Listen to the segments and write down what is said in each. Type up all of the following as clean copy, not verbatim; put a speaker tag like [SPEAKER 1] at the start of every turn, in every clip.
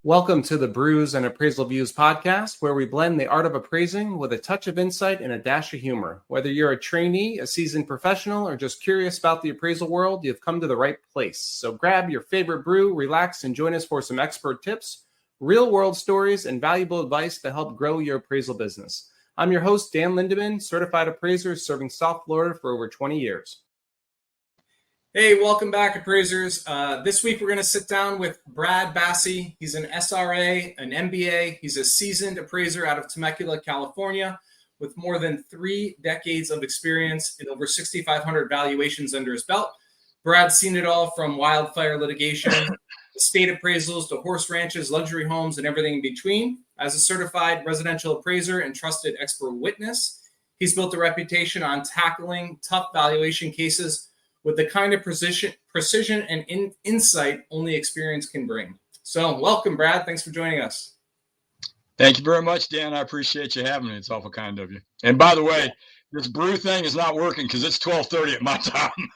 [SPEAKER 1] Welcome to the Brews and Appraisal Views podcast, where we blend the art of appraising with a touch of insight and a dash of humor. Whether you're a trainee, a seasoned professional, or just curious about the appraisal world, you've come to the right place. So grab your favorite brew, relax, and join us for some expert tips, real-world stories, and valuable advice to help grow your appraisal business. I'm your host, Dan Lindeman, certified appraiser serving South Florida for over 20 years. Hey, welcome back, appraisers. This week, we're going to sit down with Brad Bassey. He's an SRA, an MBA. He's a seasoned appraiser out of Temecula, California, with more than 3 decades of experience and over 6,500 valuations under his belt. Brad's seen it all from wildfire litigation, estate appraisals, to horse ranches, luxury homes, and everything in between. As a certified residential appraiser and trusted expert witness, he's built a reputation on tackling tough valuation cases with the kind of precision and insight only experience can bring. So welcome, Brad. Thanks for joining us.
[SPEAKER 2] Thank you very much, Dan. I appreciate you having me. It's awful kind of you. And by the way, this brew thing is not working because it's 12:30 at my time.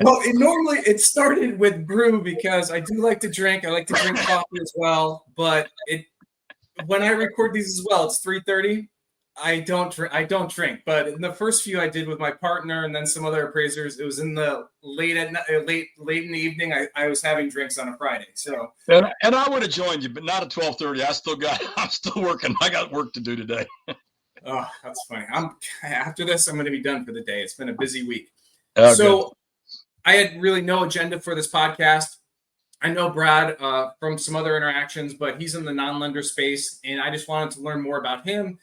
[SPEAKER 1] Well, normally it started with brew because I do like to drink. I like to drink coffee as well. But when I record these as well, it's 3:30. I don't drink, but in the first few I did with my partner and then some other appraisers, it was in the late in the evening. I was having drinks on a Friday. So
[SPEAKER 2] and I would have joined you, but not at 12:30. I'm still working. I got work to do today.
[SPEAKER 1] Oh, that's funny. After this, I'm going to be done for the day. It's been a busy week.
[SPEAKER 2] Good.
[SPEAKER 1] I had really no agenda for this podcast. I know Brad from some other interactions, but he's in the non-lender space, and I just wanted to learn more about him,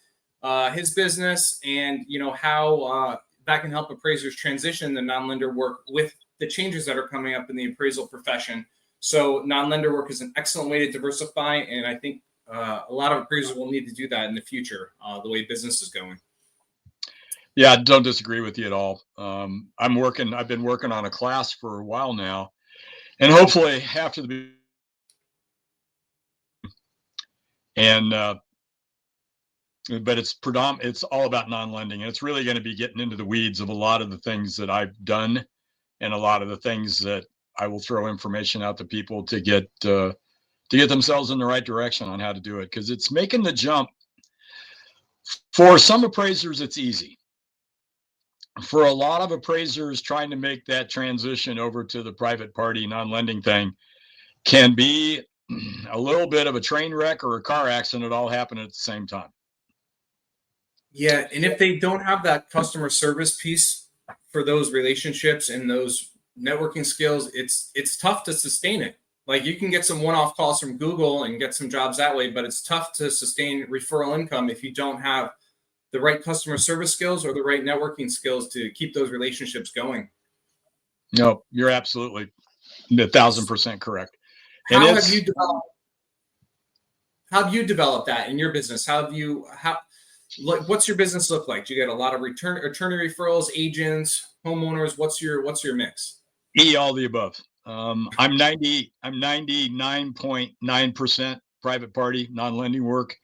[SPEAKER 1] his business, and how that can help appraisers transition the non-lender work with the changes that are coming up in the appraisal profession. So non-lender work is an excellent way to diversify, and I think a lot of appraisers will need to do that in the future, the way business is going.
[SPEAKER 2] Yeah, I don't disagree with you at all. I've been working on a class for a while now, and hopefully after but it's all about non-lending, and it's really going to be getting into the weeds of a lot of the things that I've done and a lot of the things that I will throw information out to people to get themselves in the right direction on how to do it, because it's making the jump. For some appraisers, it's easy. For a lot of appraisers, trying to make that transition over to the private party non-lending thing can be a little bit of a train wreck or a car accident all happening at the same time.
[SPEAKER 1] Yeah, and if they don't have that customer service piece for those relationships and those networking skills, it's tough to sustain it. Like, you can get some one-off calls from Google and get some jobs that way, but it's tough to sustain referral income if you don't have the right customer service skills or the right networking skills to keep those relationships going.
[SPEAKER 2] No, you're absolutely 1,000% correct.
[SPEAKER 1] How have you developed that in your business? What's your business look like? Do you get a lot of attorney referrals, agents, homeowners? What's your mix?
[SPEAKER 2] All the above. I'm 99.9% private party non-lending work.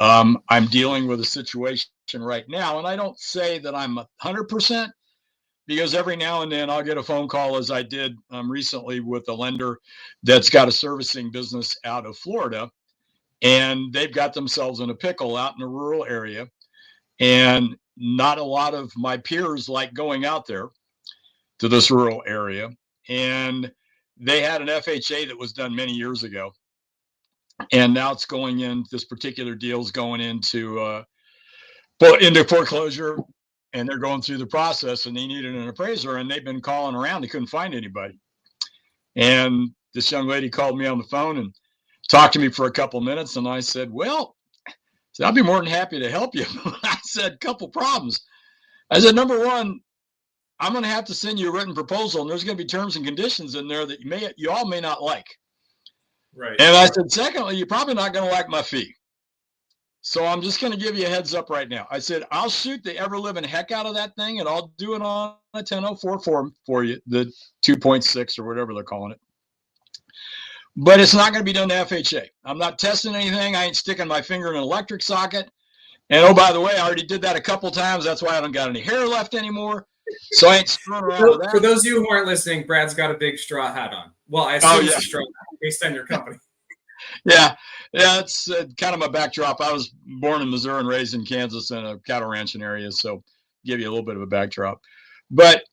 [SPEAKER 2] I'm dealing with a situation right now, and I don't say that I'm 100%, because every now and then I'll get a phone call, as I did recently with a lender that's got a servicing business out of Florida, and they've got themselves in a pickle out in a rural area, and not a lot of my peers like going out there to this rural area, and they had an FHA that was done many years ago, and now it's going in. This particular deal is going into foreclosure, and they're going through the process, and they needed an appraiser, and they've been calling around. They couldn't find anybody, and this young lady called me on the phone and talked to me for a couple of minutes, and I said, well, I'll be more than happy to help you. I said, couple problems. I said, number one, I'm going to have to send you a written proposal, and there's going to be terms and conditions in there that you all may not like.
[SPEAKER 1] Right.
[SPEAKER 2] And I said, secondly, you're probably not going to like my fee. So I'm just going to give you a heads up right now. I said, I'll shoot the ever living heck out of that thing, and I'll do it on a 1004 form for you, the 2.6 or whatever they're calling it. But it's not going to be done to FHA. I'm not testing anything. I ain't sticking my finger in an electric socket. And oh, by the way, I already did that a couple times. That's why I don't got any hair left anymore. So I ain't screwing around with that.
[SPEAKER 1] For those of you who aren't listening, Brad's got a big straw hat on. Well, I assume it's a straw hat based on your company.
[SPEAKER 2] Yeah, it's kind of my backdrop. I was born in Missouri and raised in Kansas in a cattle ranching area, so give you a little bit of a backdrop. But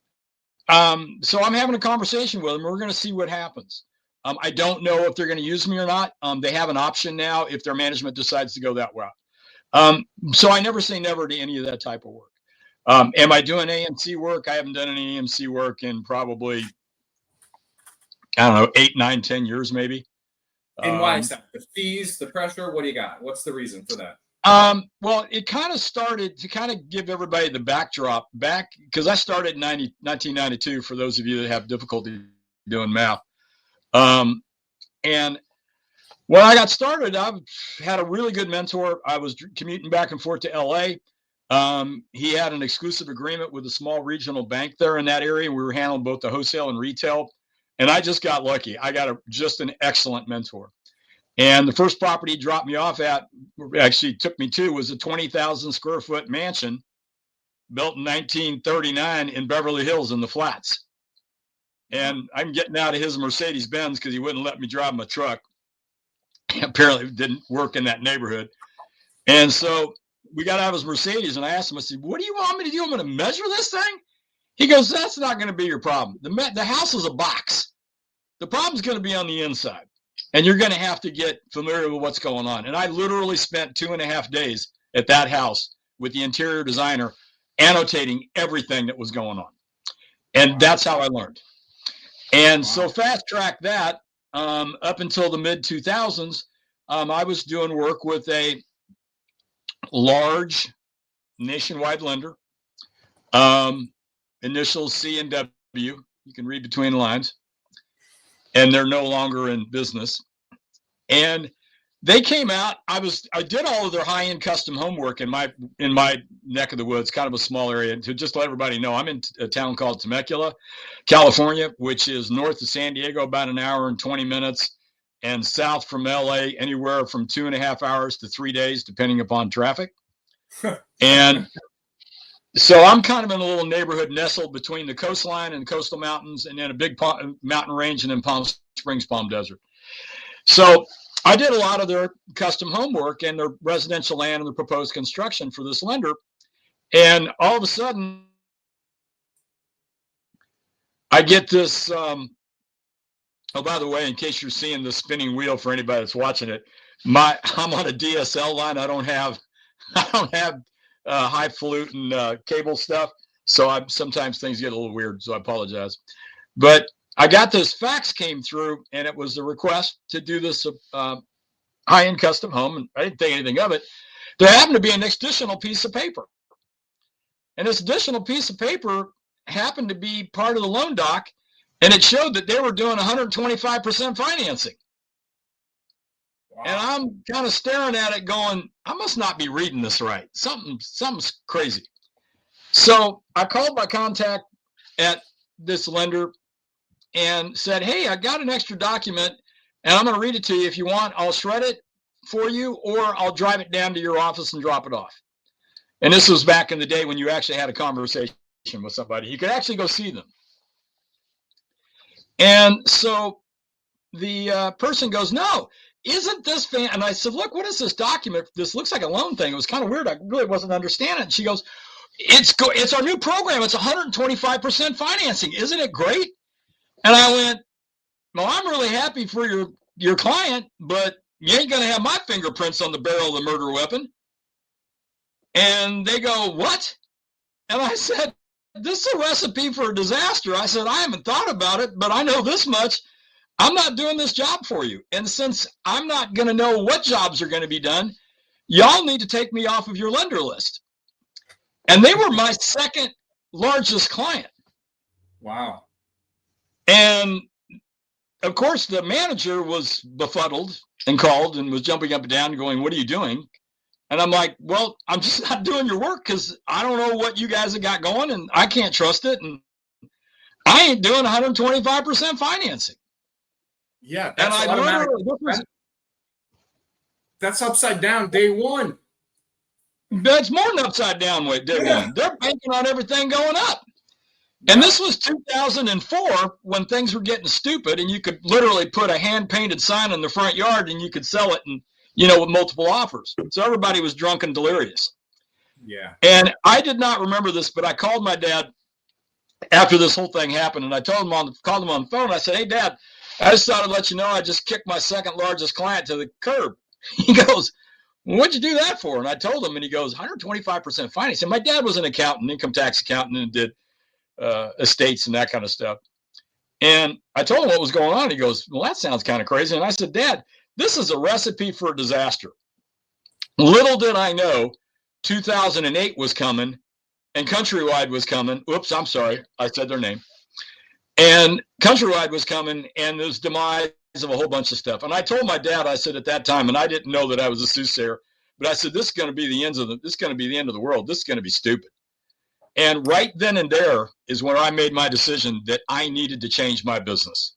[SPEAKER 2] so I'm having a conversation with them. We're going to see what happens. I don't know if they're going to use me or not. They have an option now if their management decides to go that route. So I never say never to any of that type of work. Am I doing AMC work? I haven't done any AMC work in probably, I don't know, 8, 9, 10 years maybe.
[SPEAKER 1] And why is that? The fees, the pressure, what do you got? What's the reason for that?
[SPEAKER 2] Well, it kind of started to kind of give everybody the backdrop back because I started in 1992 for those of you that have difficulty doing math. And when I got started, I had a really good mentor. I was commuting back and forth to LA. He had an exclusive agreement with a small regional bank there in that area. We were handling both the wholesale and retail. And I just got lucky. I got just an excellent mentor. And the first property he dropped me off at, actually took me to, was a 20,000 square foot mansion built in 1939 in Beverly Hills in the Flats. And I'm getting out of his Mercedes Benz because he wouldn't let me drive my truck. Apparently it didn't work in that neighborhood. And so we got out of his Mercedes and I asked him, I said, what do you want me to do? I'm going to measure this thing? He goes, that's not going to be your problem. The house is a box. The problem's going to be on the inside. And you're going to have to get familiar with what's going on. And I literally spent 2.5 days at that house with the interior designer annotating everything that was going on. And that's how I learned. And so fast track that up until the mid 2000s, I was doing work with a large nationwide lender, initials C and W. You can read between the lines. And they're no longer in business. And they came out. I did all of their high-end custom homework in my neck of the woods, kind of a small area. To just let everybody know, I'm in a town called Temecula, California, which is north of San Diego, about an hour and 20 minutes, and south from LA, anywhere from 2.5 hours to 3 days, depending upon traffic. And so I'm kind of in a little neighborhood nestled between the coastline and coastal mountains, and then a big mountain range, and then Palm Springs, Palm Desert. So I did a lot of their custom homework and their residential land and the proposed construction for this lender. And all of a sudden, I get this. Oh, by the way, in case you're seeing the spinning wheel for anybody that's watching it, I'm on a DSL line. I don't have highfalutin cable stuff. So sometimes things get a little weird. So I apologize. But I got this fax came through, and it was the request to do this high-end custom home. And I didn't think anything of it. There happened to be an additional piece of paper. And this additional piece of paper happened to be part of the loan doc, and it showed that they were doing 125% financing. Wow. And I'm kind of staring at it going, I must not be reading this right. Something's crazy. So I called my contact at this lender and said, hey, I got an extra document, and I'm going to read it to you. If you want, I'll shred it for you, or I'll drive it down to your office and drop it off. And this was back in the day when you actually had a conversation with somebody. You could actually go see them. And so the person goes, no, isn't this And I said, look, what is this document? This looks like a loan thing. It was kind of weird. I really wasn't understanding it. And she goes, it's our new program. It's 125% financing. Isn't it great? And I went, well, I'm really happy for your client, but you ain't going to have my fingerprints on the barrel of the murder weapon. And they go, what? And I said, this is a recipe for a disaster. I said, I haven't thought about it, but I know this much. I'm not doing this job for you. And since I'm not going to know what jobs are going to be done, y'all need to take me off of your lender list. And they were my second largest client.
[SPEAKER 1] Wow.
[SPEAKER 2] And of course, the manager was befuddled and called and was jumping up and down going, what are you doing? And I'm like, well, I'm just not doing your work because I don't know what you guys have got going and I can't trust it. And I ain't doing 125% financing.
[SPEAKER 1] Yeah. That's and that's upside down day one.
[SPEAKER 2] That's more than upside down day one. They're banking on everything going up. And this was 2004 when things were getting stupid, and you could literally put a hand-painted sign in the front yard and you could sell it, and with multiple offers. So everybody was drunk and delirious.
[SPEAKER 1] Yeah.
[SPEAKER 2] And I did not remember this, but I called my dad after this whole thing happened, and I called him on the phone. I said, "Hey, Dad, I just thought I'd let you know I just kicked my second largest client to the curb." He goes, "Well, what'd you do that for?" And I told him, and he goes, 125% finance. And my dad was an accountant, income tax accountant, and did estates and that kind of stuff. And I told him what was going on. He goes, "Well, that sounds kind of crazy." And I said, "Dad, this is a recipe for a disaster." Little did I know 2008 was coming and Countrywide was coming. Oops, I'm sorry. I said their name. And Countrywide was coming, and there's demise of a whole bunch of stuff. And I told my dad, I said at that time, and I didn't know that I was a soothsayer, but I said, this is going to be the end of the world. This is going to be stupid. And right then and there is when I made my decision that I needed to change my business.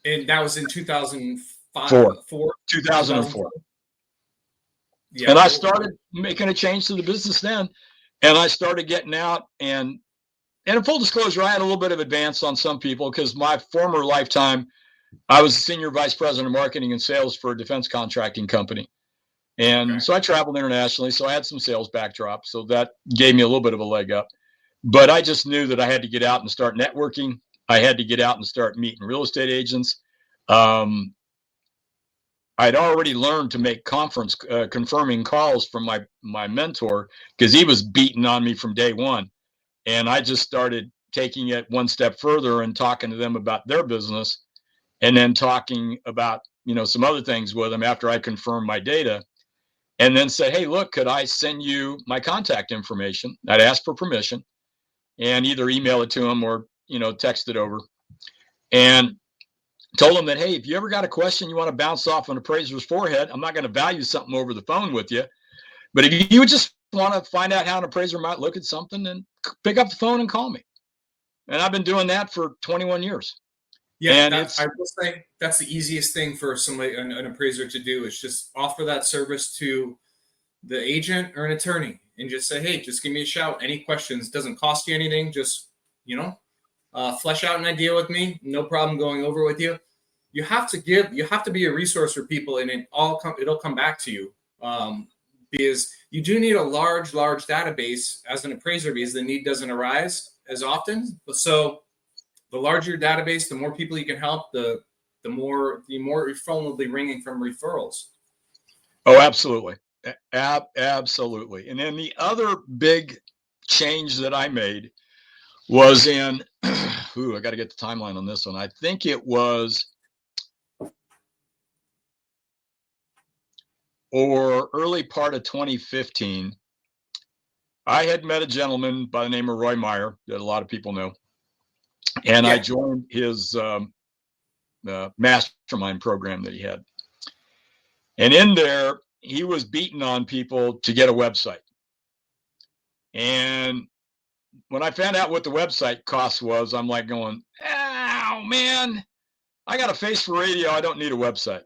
[SPEAKER 1] And that was in 2005?
[SPEAKER 2] 2004. Yeah. And I started making a change to the business then. And I started getting out, and in full disclosure, I had a little bit of advance on some people because my former lifetime, I was senior vice president of marketing and sales for a defense contracting company. And so I traveled internationally. So I had some sales backdrop. So that gave me a little bit of a leg up. But I just knew that I had to get out and start networking. I had to get out and start meeting real estate agents. I'd already learned to make confirming calls from my mentor because he was beating on me from day one. And I just started taking it one step further and talking to them about their business, and then talking about, some other things with them after I confirmed my data, and then said, "Hey, look, could I send you my contact information?" I'd ask for permission and either email it to them or, text it over, and told them that, "Hey, if you ever got a question you want to bounce off an appraiser's forehead, I'm not going to value something over the phone with you. But if you would just want to find out how an appraiser might look at something, then pick up the phone and call me." And I've been doing that for 21 years.
[SPEAKER 1] Yeah, and I will say that's the easiest thing for somebody, an appraiser, to do is just offer that service to the agent or an attorney and just say, "Hey, just give me a shout. Any questions? Doesn't cost you anything. Just, flesh out an idea with me. No problem going over with you." You have to be a resource for people, and it'll come back to you. Because you do need a large database as an appraiser, because the need doesn't arise as often. So the larger your database, the more people you can help, the more your phone will be ringing from referrals.
[SPEAKER 2] Oh, absolutely. Absolutely. And then the other big change that I made was in, I got to get the timeline on this one. I think it was early part of 2015. I had met a gentleman by the name of Roy Meyer that a lot of people know. And I joined his mastermind program that he had. And in there, he was beating on people to get a website. And when I found out what the website cost was, I'm like going, "Oh, man, I got a face for radio. I don't need a website."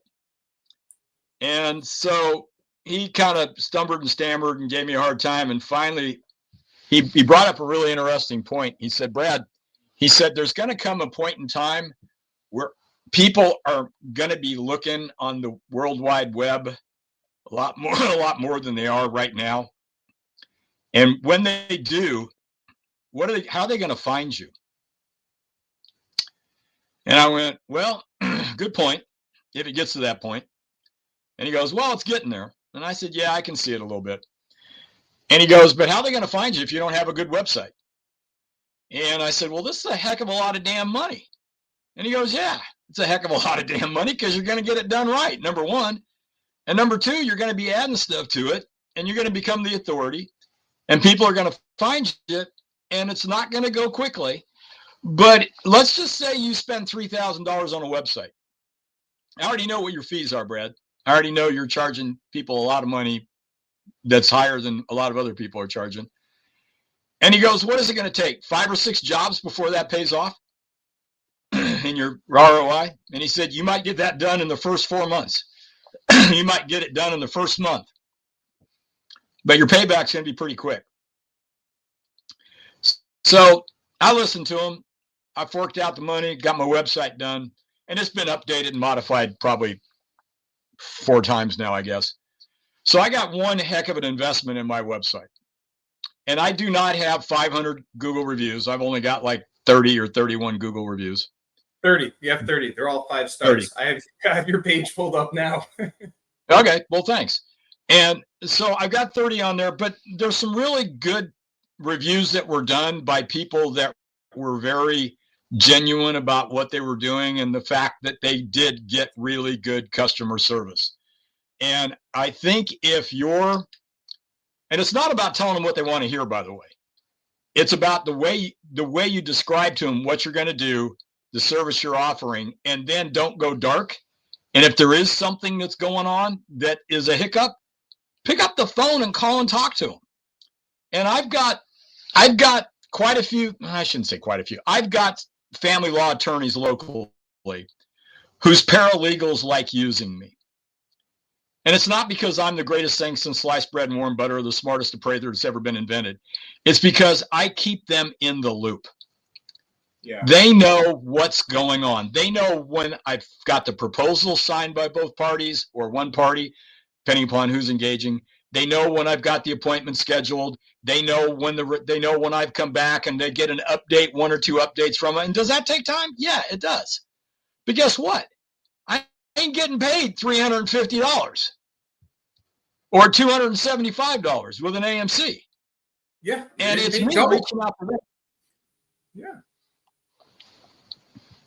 [SPEAKER 2] And so he kind of stumbled and stammered and gave me a hard time. And finally, he brought up a really interesting point. He said, "Brad," he said, "there's going to come a point in time where people are going to be looking on the World Wide Web a lot more than they are right now. And when they do, how are they going to find you?" And I went, "Well, good point, if it gets to that point." And he goes, "Well, it's getting there." And I said, "Yeah, I can see it a little bit." And he goes, "But how are they going to find you if you don't have a good website?" And I said, "Well, this is a heck of a lot of damn money." And he goes, "Yeah, it's a heck of a lot of damn money because you're going to get it done right, number one. And number two, you're going to be adding stuff to it, and you're going to become the authority, and people are going to find you, and it's not going to go quickly. But let's just say you spend $3,000 on a website. I already know what your fees are, Brad. I already know you're charging people a lot of money that's higher than a lot of other people are charging." And he goes, "What is it going to take? 5 or 6 jobs before that pays off in your ROI?" And he said, "You might get that done in the first 4 months. You might get it done in the first month, but your payback's going to be pretty quick." So I listened to them. I forked out the money, got my website done, and it's been updated and modified probably 4 times now, I guess. So I got one heck of an investment in my website. And I do not have 500 Google reviews. I've only got like 30 or 31 Google reviews.
[SPEAKER 1] 30. You have 30. They're all 5 stars.
[SPEAKER 2] 30.
[SPEAKER 1] I have your page pulled up now.
[SPEAKER 2] Okay. Well, thanks. And so I've got 30 on there, but there's some really good reviews that were done by people that were very genuine about what they were doing and the fact that they did get really good customer service. And I think and it's not about telling them what they want to hear, by the way. It's about the way you describe to them what you're going to do, the service you're offering, and then don't go dark. And if there is something that's going on that is a hiccup, pick up the phone and call and talk to them. And I've got quite a few, I shouldn't say quite a few. I've got family law attorneys locally whose paralegals like using me. And it's not because I'm the greatest thing since sliced bread and warm butter or the smartest appraiser that's ever been invented. It's because I keep them in the loop. Yeah. They know what's going on. They know when I've got the proposal signed by both parties or one party, depending upon who's engaging. They know when I've got the appointment scheduled. They know when I've come back and they get an update, 1 or 2 updates from it. And does that take time? Yeah, it does. But guess what? I ain't getting paid $350 or $275 with an AMC.
[SPEAKER 1] Yeah.
[SPEAKER 2] And it's me reaching out to them.
[SPEAKER 1] Yeah.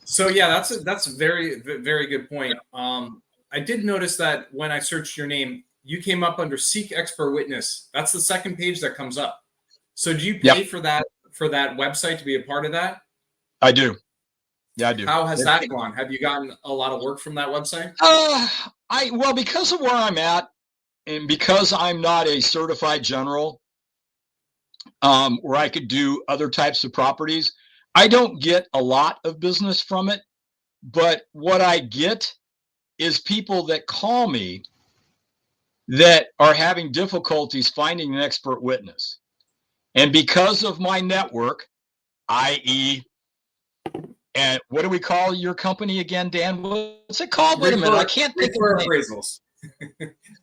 [SPEAKER 1] So yeah, that's a very, very good point. I did notice that when I searched your name, you came up under Seek Expert Witness. That's the second page that comes up. So do you pay for that website to be a part of that?
[SPEAKER 2] I do. Yeah, I do.
[SPEAKER 1] How has that gone? Have you gotten a lot of work from that website?
[SPEAKER 2] Well, because of where I'm at, and because I'm not a certified general, where I could do other types of properties, I don't get a lot of business from it. But what I get is people that call me that are having difficulties finding an expert witness. And because of my network, i.e., and what do we call your company again, Dan? What's it called? Wait a minute. I can't think of it.
[SPEAKER 1] Appraisals.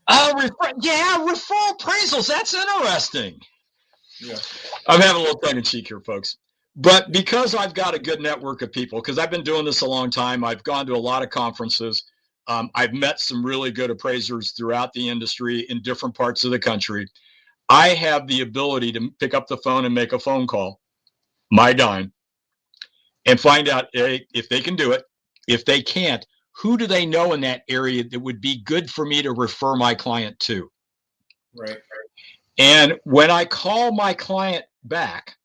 [SPEAKER 2] Referral appraisals. That's interesting.
[SPEAKER 1] Yeah.
[SPEAKER 2] I'm having a little tongue in cheek here, folks. But because I've got a good network of people, because I've been doing this a long time, I've gone to a lot of conferences. I've met some really good appraisers throughout the industry in different parts of the country. I have the ability to pick up the phone and make a phone call, my dime, and find out if they can do it. If they can't, who do they know in that area that would be good for me to refer my client to?
[SPEAKER 1] Right.
[SPEAKER 2] And when I call my client back,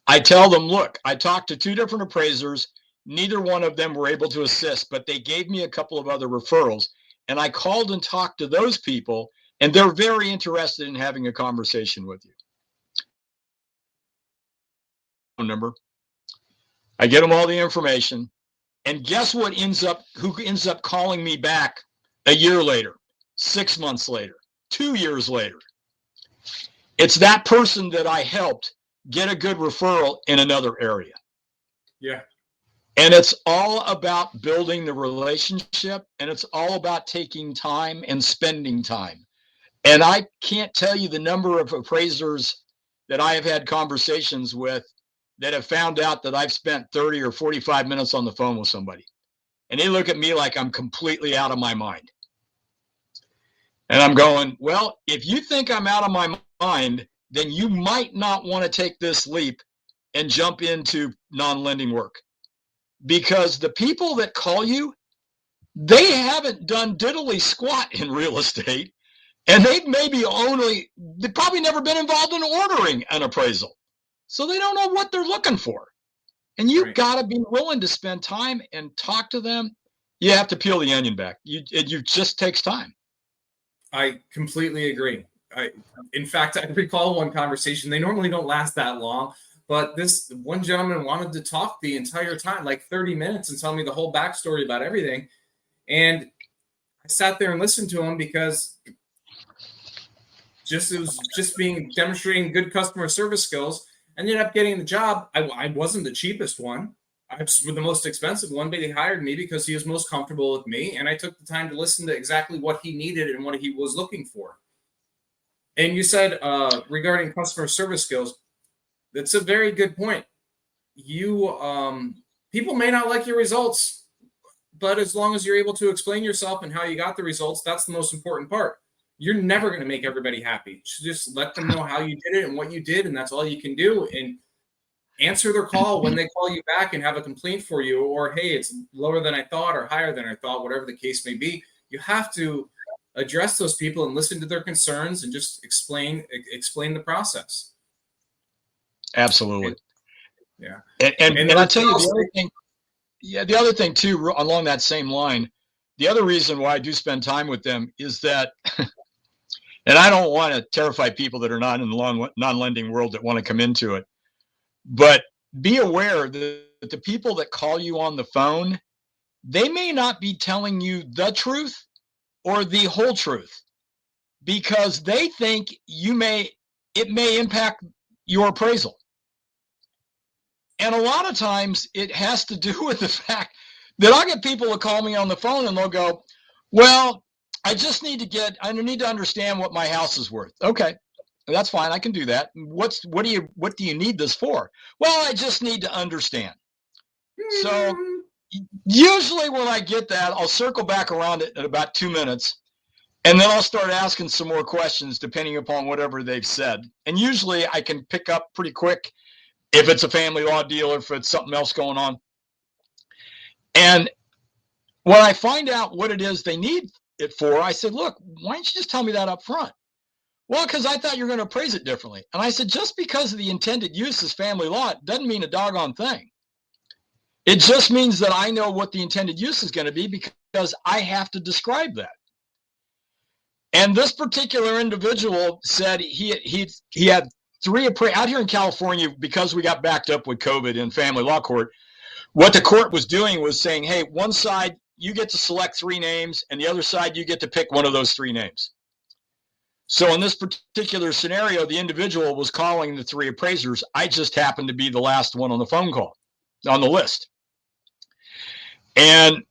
[SPEAKER 2] I tell them, look, I talked to 2 different appraisers. Neither one of them were able to assist, but they gave me a couple of other referrals. And I called and talked to those people, and they're very interested in having a conversation with you. Phone number. I get them all the information. And guess who ends up calling me back a year later, 6 months later, 2 years later? It's that person that I helped get a good referral in another area.
[SPEAKER 1] Yeah.
[SPEAKER 2] And it's all about building the relationship, and it's all about taking time and spending time. And I can't tell you the number of appraisers that I have had conversations with that have found out that I've spent 30 or 45 minutes on the phone with somebody. And they look at me like I'm completely out of my mind. And I'm going, well, if you think I'm out of my mind, then you might not want to take this leap and jump into non-lending work. Because the people that call you, they haven't done diddly squat in real estate. And they've probably never been involved in ordering an appraisal. So they don't know what they're looking for. And you've got to be willing to spend time and talk to them. You have to peel the onion back. It just takes time.
[SPEAKER 1] I completely agree. In fact, I recall one conversation. They normally don't last that long, but this one gentleman wanted to talk the entire time, like 30 minutes, and tell me the whole backstory about everything. And I sat there and listened to him because it was demonstrating good customer service skills. Ended up getting the job. I wasn't the cheapest one. I was the most expensive one, but he hired me because he was most comfortable with me. And I took the time to listen to exactly what he needed and what he was looking for. And you said regarding customer service skills, that's a very good point. People may not like your results, but as long as you're able to explain yourself and how you got the results, that's the most important part. You're never going to make everybody happy. Just let them know how you did it and what you did, and that's all you can do. And answer their call when they call you back and have a complaint for you, or hey, it's lower than I thought or higher than I thought, whatever the case may be. You have to address those people and listen to their concerns and just explain the process.
[SPEAKER 2] Absolutely.
[SPEAKER 1] Yeah.
[SPEAKER 2] And I'll tell you the other thing. Yeah, the other thing too, along that same line, the other reason why I do spend time with them is that, and I don't want to terrify people that are not in the non-lending world that want to come into it, but be aware that the people that call you on the phone, they may not be telling you the truth or the whole truth, because they think it may impact your appraisal. And a lot of times it has to do with the fact that I'll get people to call me on the phone and they'll go, well, I need to understand what my house is worth. Okay, that's fine. I can do that. What do you need this for? Well, I just need to understand. So usually when I get that, I'll circle back around it in about 2 minutes, and then I'll start asking some more questions depending upon whatever they've said. And usually I can pick up pretty quick if it's a family law deal or if it's something else going on. And when I find out what it is they need it for, I said, look, why don't you just tell me that up front? Well, because I thought you were going to appraise it differently. And I said, just because of the intended use is family law, it doesn't mean a doggone thing. It just means that I know what the intended use is going to be because I have to describe that. And this particular individual said he had three out here in California, because we got backed up with COVID in family law court. What the court was doing was saying, hey, one side, you get to select 3 names, and the other side, you get to pick one of those 3 names. So in this particular scenario, the individual was calling the 3 appraisers. I just happened to be the last one on the phone call, on the list. And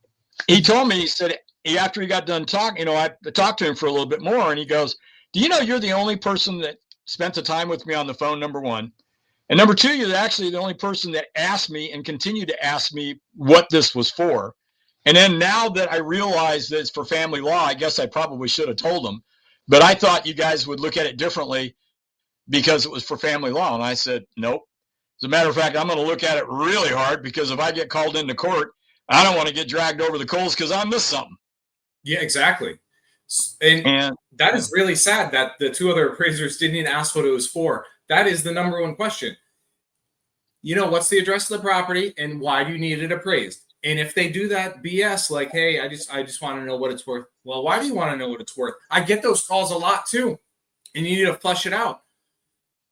[SPEAKER 2] he told me, he said, after he got done talking, I talked to him for a little bit more, and he goes, do you know you're the only person that spent the time with me on the phone, number one. And number two, you're actually the only person that asked me and continued to ask me what this was for. And then now that I realize that it's for family law, I guess I probably should have told them. But I thought you guys would look at it differently because it was for family law. And I said, nope. As a matter of fact, I'm going to look at it really hard, because if I get called into court, I don't want to get dragged over the coals because I missed something.
[SPEAKER 1] Yeah, exactly. And that is really sad that the 2 other appraisers didn't even ask what it was for. That is the number one question. What's the address of the property and why do you need it appraised? And if they do that BS, like, hey, I just want to know what it's worth. Well, why do you want to know what it's worth? I get those calls a lot too, and you need to flush it out.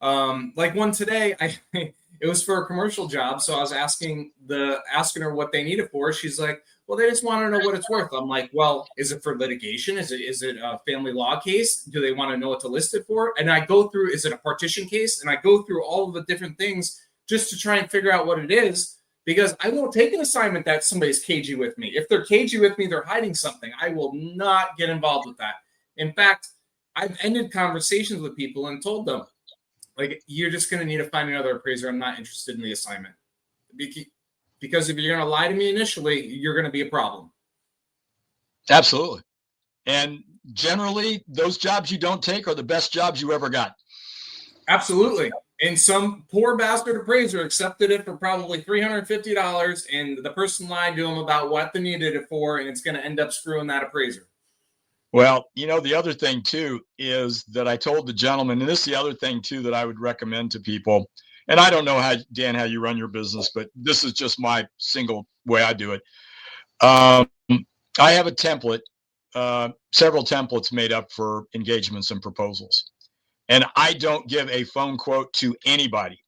[SPEAKER 1] Like one today, it was for a commercial job, so I was asking her what they need it for. She's like, well, they just want to know what it's worth. I'm like, well, is it for litigation? Is it a family law case? Do they want to know what to list it for? And I go through, is it a partition case? And I go through all of the different things just to try and figure out what it is, because I won't take an assignment that somebody's cagey with me. If they're cagey with me, they're hiding something. I will not get involved with that. In fact, I've ended conversations with people and told them, like, you're just going to need to find another appraiser. I'm not interested in the assignment. Because if you're going to lie to me initially, you're going to be a problem.
[SPEAKER 2] Absolutely. And generally, those jobs you don't take are the best jobs you ever got.
[SPEAKER 1] Absolutely. And some poor bastard appraiser accepted it for probably $350, and the person lied to him about what they needed it for, and it's going to end up screwing that appraiser.
[SPEAKER 2] Well, the other thing, too, is that I told the gentleman, and this is the other thing, too, that I would recommend to people. And I don't know how, Dan, how you run your business, but this is just my single way I do it. I have a template, several templates made up for engagements and proposals. And I don't give a phone quote to anybody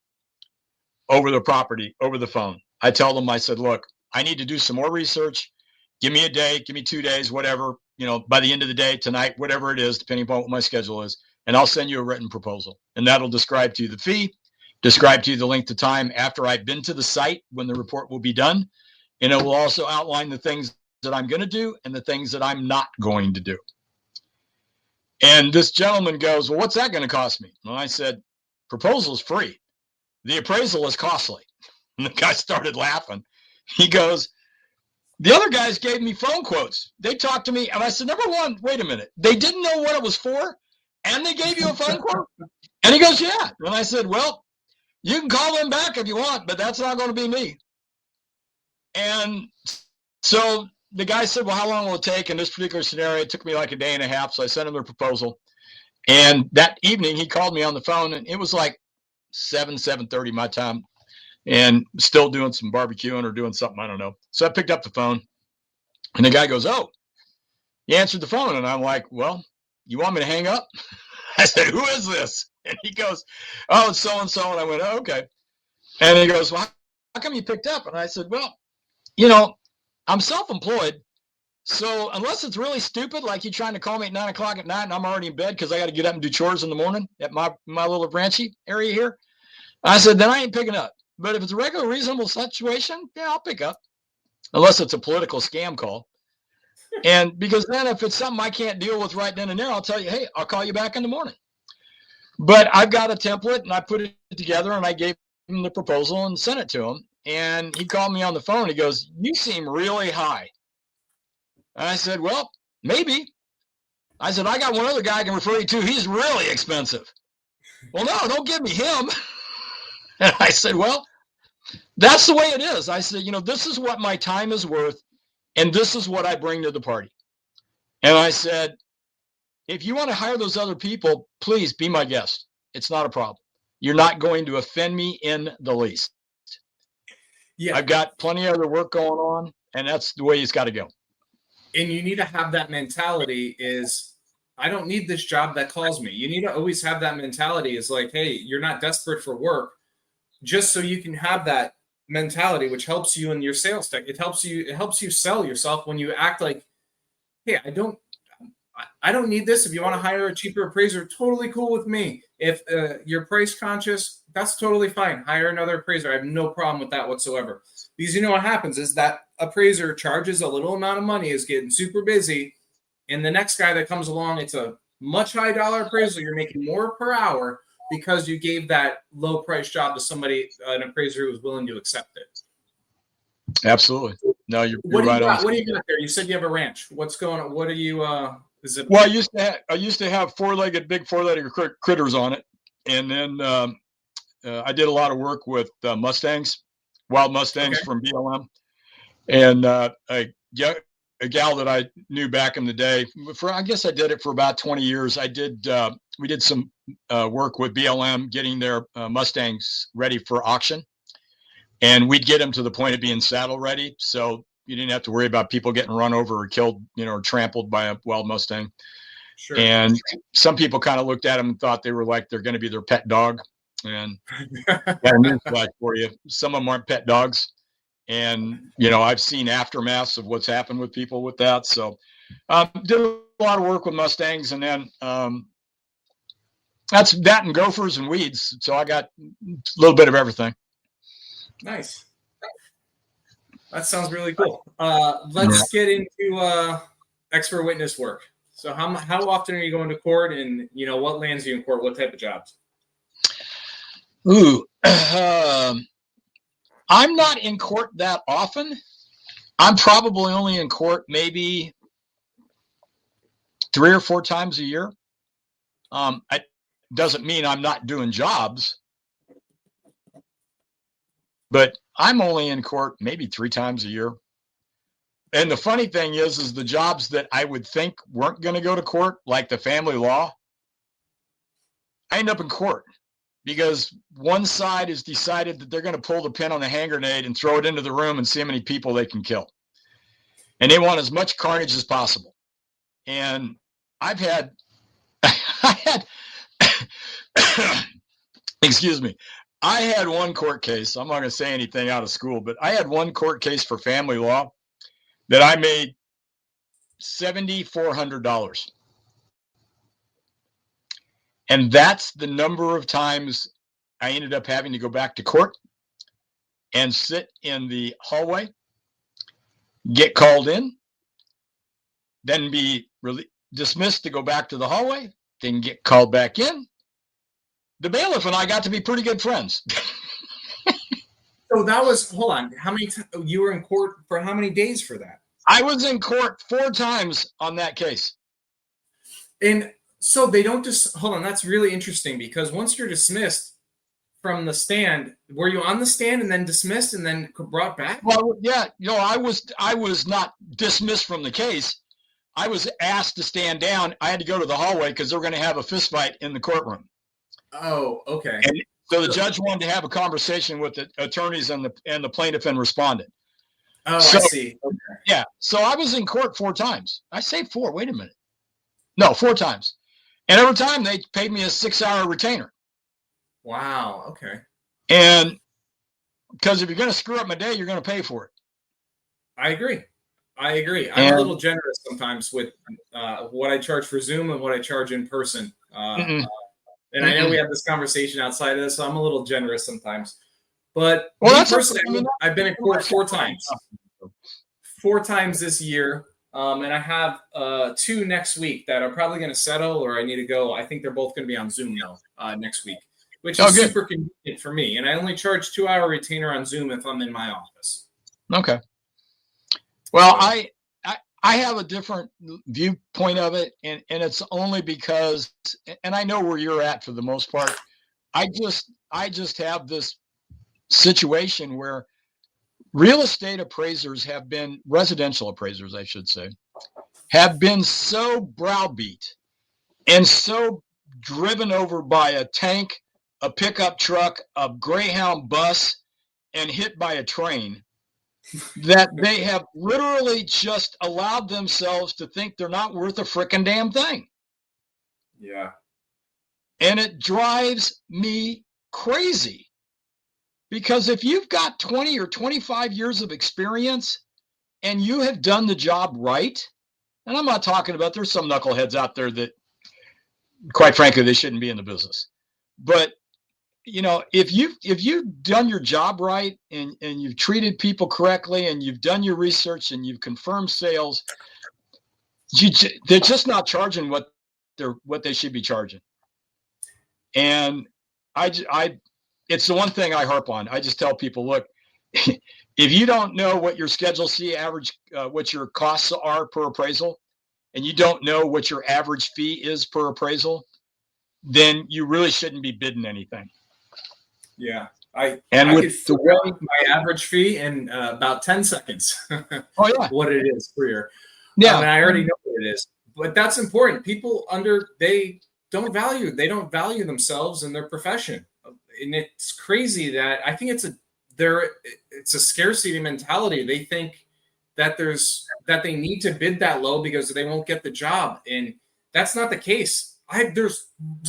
[SPEAKER 2] over the phone. I tell them, I said, look, I need to do some more research. Give me a day, give me 2 days, whatever, by the end of the day, tonight, whatever it is, depending upon what my schedule is. And I'll send you a written proposal. And that'll describe to you the fee. describe to you the length of time after I've been to the site when the report will be done. And it will also outline the things that I'm going to do and the things that I'm not going to do. And this gentleman goes, well, what's that going to cost me? And I said, proposal is free. The appraisal is costly. And the guy started laughing. He goes, the other guys gave me phone quotes. They talked to me. And I said, number one, wait a minute. They didn't know what it was for. And they gave you a phone quote? And he goes, yeah. And I said, well, you can call them back if you want, but that's not going to be me. And so the guy said, well, how long will it take? In this particular scenario, it took me like a day and a half. So I sent him the proposal. And that evening, he called me on the phone, and it was like 7:30 my time, and still doing some barbecuing or doing something, I don't know. So I picked up the phone, and the guy goes, oh, he answered the phone. And I'm like, well, you want me to hang up? I said, who is this? And he goes, oh, it's so-and-so. And I went, oh, okay. And he goes, well, how come you picked up? And I said, well, you know, I'm self-employed. So unless it's really stupid, like you trying to call me at 9 o'clock at night and I'm already in bed because I got to get up and do chores in the morning at my little branchy area here, I said, then I ain't picking up. But if it's a regular, reasonable situation, yeah, I'll pick up. Unless it's a political scam call. And because then if it's something I can't deal with right then and there, I'll tell you, hey, I'll call you back in the morning. But I've got a template and I put it together and I gave him the proposal and sent it to him. And he called me on the phone. He goes, you seem really high. And I said, well, maybe. I said, I got one other guy I can refer you to. He's really expensive. Well, no, don't give me him. And I said, well, that's the way it is. I said, you know, this is what my time is worth. And this is what I bring to the party. And I said, if you want to hire those other people, please be my guest. It's not a problem. You're not going to offend me in the least. Yeah. I've got plenty of other work going on, and that's the way it's got to go.
[SPEAKER 1] And you need to have that mentality is, I don't need this job that calls me. You need to always have that mentality is like, hey, you're not desperate for work, just so you can have that mentality, which helps you in your sales tech. It helps you sell yourself when you act like, hey, I don't need this. If you want to hire a cheaper appraiser, totally cool with me. If you're price conscious, that's totally fine. Hire another appraiser. I have no problem with that whatsoever. Because you know what happens is that appraiser charges a little amount of money, is getting super busy, and the next guy that comes along, it's a much high dollar appraisal. You're making more per hour because you gave that low price job to somebody, an appraiser who was willing to accept it.
[SPEAKER 2] Absolutely. No, you're right on.
[SPEAKER 1] What do you got there? You said you have a ranch. What's going on? What are you? Is it?
[SPEAKER 2] Well, I used to have big four-legged critters on it, and then I did a lot of work with Mustangs, wild Mustangs from BLM, and a gal that I knew back in the day. I guess I did it for about 20 years. We did some work with BLM getting their Mustangs ready for auction, and we'd get them to the point of being saddle ready. So you didn't have to worry about people getting run over or killed, or trampled by a wild Mustang. Sure. And some people kind of looked at them and thought they're going to be their pet dog. And got a newsflash for you. Some of them aren't pet dogs. And, I've seen aftermaths of what's happened with people with that. So did a lot of work with Mustangs, and then that's that and gophers and weeds. So I got a little bit of everything.
[SPEAKER 1] Nice. That sounds really cool. Let's get into expert witness work. So how often are you going to court, and what lands you in court? What type of jobs?
[SPEAKER 2] Ooh, I'm not in court that often. I'm probably only in court maybe 3 or 4 times a year. It doesn't mean I'm not doing jobs, but I'm only in court maybe 3 times a year. And the funny thing is the jobs that I would think weren't going to go to court, like the family law, I end up in court because one side has decided that they're going to pull the pin on the hand grenade and throw it into the room and see how many people they can kill. And they want as much carnage as possible. And I had, excuse me, I had one court case. I'm not going to say anything out of school, but I had one court case for family law that I made $7,400. And that's the number of times I ended up having to go back to court and sit in the hallway, get called in, then be dismissed to go back to the hallway, then get called back in. The bailiff and I got to be pretty good friends.
[SPEAKER 1] So that was, hold on, how many you were in court for how many days for that?
[SPEAKER 2] I was in court 4 times on that case.
[SPEAKER 1] And so they don't just, hold on, that's really interesting, because once you're dismissed from the stand, were you on the stand and then dismissed and then brought back?
[SPEAKER 2] Well, yeah, I was not dismissed from the case. I was asked to stand down. I had to go to the hallway because they were going to have a fist fight in the courtroom.
[SPEAKER 1] Oh, okay.
[SPEAKER 2] And so the judge wanted to have a conversation with the attorneys and the plaintiff and respondent.
[SPEAKER 1] Oh, so, I see. Okay.
[SPEAKER 2] Yeah. So I was in court 4 times. I say 4. Wait a minute. No, 4 times. And every time they paid me a 6-hour retainer.
[SPEAKER 1] Wow. Okay.
[SPEAKER 2] And because if you're going to screw up my day, you're going to pay for it.
[SPEAKER 1] I agree. I'm a little generous sometimes with what I charge for Zoom and what I charge in person. And I know we have this conversation outside of this, so I'm a little generous sometimes. But personally, I've been in court 4 times. 4 times this year. And I have 2 next week that are probably going to settle, or I need to go. I think they're both going to be on Zoom though next week, which is super convenient for me. And I only charge 2-hour retainer on Zoom if I'm in my office.
[SPEAKER 2] Okay. Well, I have a different viewpoint of it, and it's only because, and I know where you're at for the most part. I just have this situation where real estate appraisers have been, residential appraisers, I should say, have been so browbeat and so driven over by a tank, a pickup truck, a Greyhound bus, and hit by a train that they have literally just allowed themselves to think they're not worth a frickin' damn thing.
[SPEAKER 1] Yeah.
[SPEAKER 2] And it drives me crazy. Because if you've got 20 or 25 years of experience and you have done the job right, and I'm not talking about, there's some knuckleheads out there that, quite frankly, they shouldn't be in the business. But, if you've done your job right and you've treated people correctly and you've done your research and you've confirmed sales, they're just not charging what they should be charging. And it's the one thing I harp on. I just tell people, look, if you don't know what your Schedule C average, what your costs are per appraisal, and you don't know what your average fee is per appraisal, then you really shouldn't be bidding anything.
[SPEAKER 1] Yeah. I
[SPEAKER 2] could
[SPEAKER 1] figure out my average fee in about 10 seconds.
[SPEAKER 2] Oh, yeah.
[SPEAKER 1] What it is for your.
[SPEAKER 2] Yeah.
[SPEAKER 1] And I already know what it is. But that's important. People they don't value themselves and their profession. And it's crazy that I think it's a scarcity mentality. They think that they need to bid that low because they won't get the job, and that's not the case. There's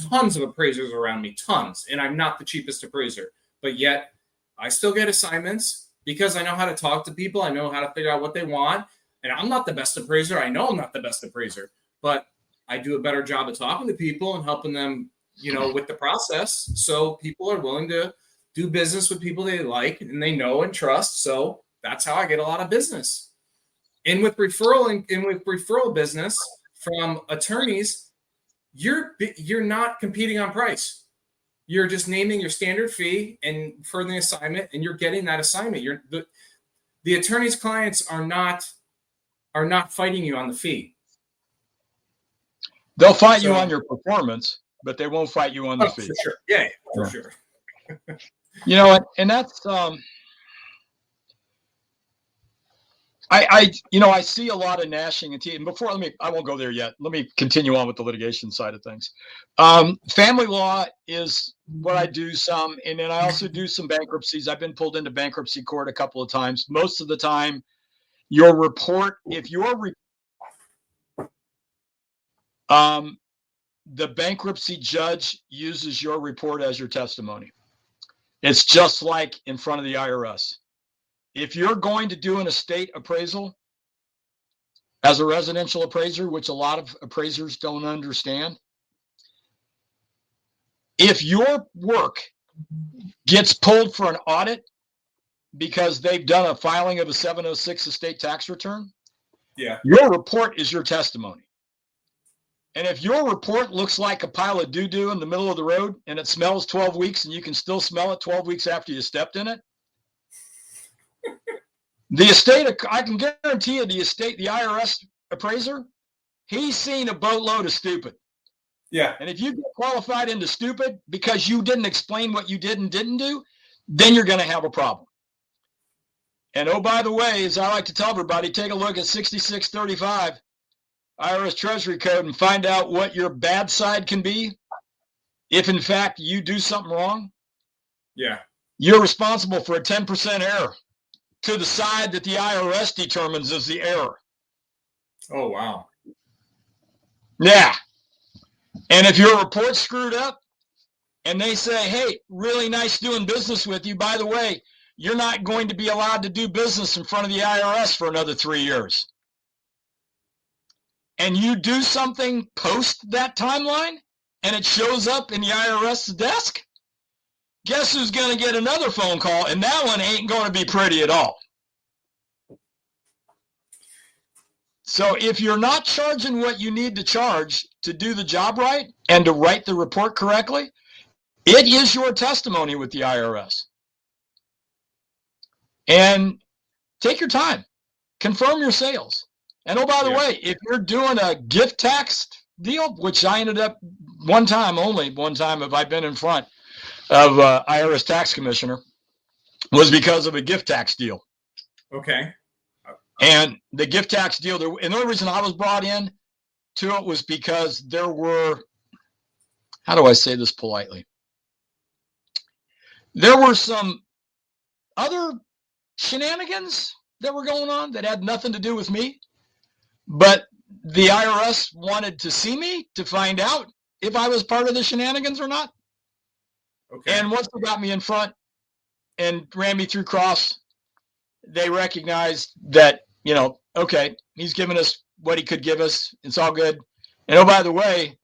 [SPEAKER 1] tons of appraisers around me, tons, and I'm not the cheapest appraiser, but yet I still get assignments because I know how to talk to people. I know how to figure out what they want, and I'm not the best appraiser. I know I'm not the best appraiser, but I do a better job of talking to people and helping them, with the process. So people are willing to do business with people they like and they know and trust. So that's how I get a lot of business. And with referral business from attorneys, you're not competing on price. You're just naming your standard fee and for the assignment, and you're getting that assignment. The attorney's clients are not fighting you on the fee.
[SPEAKER 2] They'll fight you on your performance, but they won't fight you on the fee.
[SPEAKER 1] For sure. Yeah, for sure.
[SPEAKER 2] And that's I see a lot of gnashing of teeth. And I won't go there yet. Let me continue on with the litigation side of things. Family law is what I do some, and then I also do some bankruptcies. I've been pulled into bankruptcy court a couple of times. Most of the time, your report, the bankruptcy judge uses your report as your testimony. It's just like in front of the IRS. If you're going to do an estate appraisal as a residential appraiser, which a lot of appraisers don't understand, if your work gets pulled for an audit because they've done a filing of a 706 estate tax return, your report is your testimony. And if your report looks like a pile of doo-doo in the middle of the road and it smells 12 weeks and you can still smell it 12 weeks after you stepped in it, the estate, I can guarantee you the IRS appraiser, he's seen a boatload of stupid.
[SPEAKER 1] Yeah.
[SPEAKER 2] And if you get qualified into stupid because you didn't explain what you did and didn't do, then you're going to have a problem. And oh, by the way, as I like to tell everybody, take a look at 6635 IRS Treasury Code and find out what your bad side can be. If in fact you do something wrong, you're responsible for a 10% error to the side that the IRS determines is the error.
[SPEAKER 1] Oh, wow.
[SPEAKER 2] Yeah. And if your report's screwed up and they say, hey, really nice doing business with you, by the way, you're not going to be allowed to do business in front of the IRS for another 3 years. And you do something post that timeline and it shows up in the IRS's desk, guess who's going to get another phone call? And that one ain't going to be pretty at all. So if you're not charging what you need to charge to do the job right and to write the report correctly, it is your testimony with the IRS. And take your time. Confirm your sales. And oh, by the way, if you're doing a gift tax deal, which I ended up only one time have I been in front of IRS tax commissioner, was because of a gift tax deal.
[SPEAKER 1] Okay.
[SPEAKER 2] And the gift tax deal, and the only reason I was brought in to it was because there were, how do I say this politely? There were some other shenanigans that were going on that had nothing to do with me, but the IRS wanted to see me to find out if I was part of the shenanigans or not.
[SPEAKER 1] Okay.
[SPEAKER 2] And once they got me in front and ran me through cross, they recognized that, okay, he's given us what he could give us. It's all good. And oh, by the way,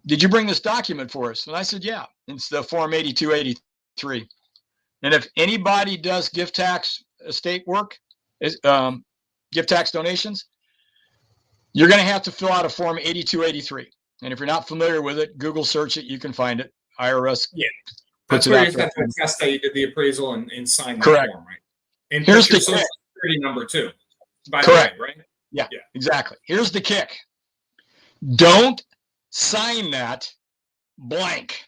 [SPEAKER 2] did you bring this document for us? And I said, yeah, it's the Form 8283. And if anybody does gift tax estate work, gift tax donations, you're going to have to fill out a Form 8283. And if you're not familiar with it, Google search it. You can find it. IRS.
[SPEAKER 1] Yeah. That's where you just have to attest that you did the appraisal and sign that
[SPEAKER 2] Correct.
[SPEAKER 1] form, right? And
[SPEAKER 2] here's
[SPEAKER 1] your
[SPEAKER 2] the
[SPEAKER 1] social security number too.
[SPEAKER 2] Correct.
[SPEAKER 1] Way, right?
[SPEAKER 2] Yeah, exactly. Here's the kick. Don't sign that blank.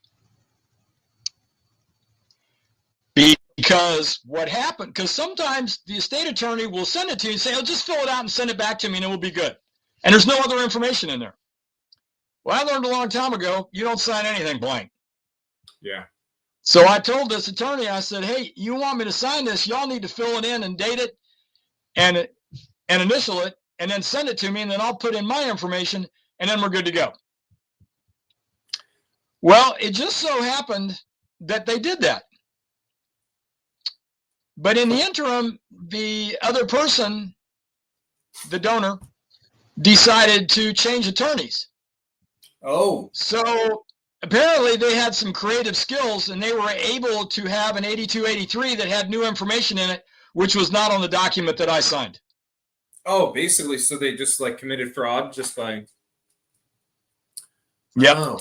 [SPEAKER 2] Because what happened, because sometimes the estate attorney will send it to you and say, oh, just fill it out and send it back to me and it will be good. And there's no other information in there. Well, I learned a long time ago, you don't sign anything blank.
[SPEAKER 1] Yeah.
[SPEAKER 2] So I told this attorney, I said, hey, you want me to sign this? Y'all need to fill it in and date it and initial it and then send it to me, and then I'll put in my information and then we're good to go. Well, it just so happened that they did that. But in the interim, the other person, the donor, decided to change attorneys.
[SPEAKER 1] Oh.
[SPEAKER 2] So apparently they had some creative skills and they were able to have an 8283 that had new information in it, which was not on the document that I signed.
[SPEAKER 1] Oh, basically, so they just committed fraud just by.
[SPEAKER 2] Yep.
[SPEAKER 1] Oh.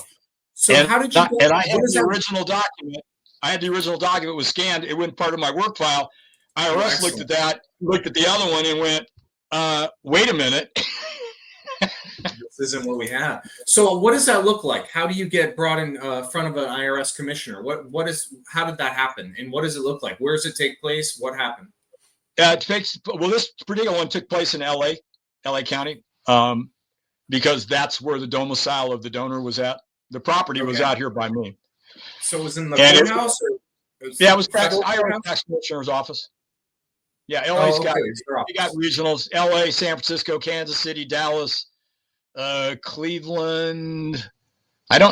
[SPEAKER 1] So how did you?
[SPEAKER 2] And I had the original document. I had the original document. It was scanned. It wasn't part of my work file. IRS looked at that, looked at the other one, and went, "Wait a minute."
[SPEAKER 1] This isn't what we have. So, what does that look like? How do you get brought in front of an IRS commissioner? How did that happen? And what does it look like? Where does it take place? What happened?
[SPEAKER 2] This particular one took place in LA County, because that's where the domicile of the donor was at. The property was out here by me.
[SPEAKER 1] So it was in the courthouse?
[SPEAKER 2] Yeah, it was IRS tax commissioner's office. Yeah, LA's got regionals: LA, San Francisco, Kansas City, Dallas, Cleveland.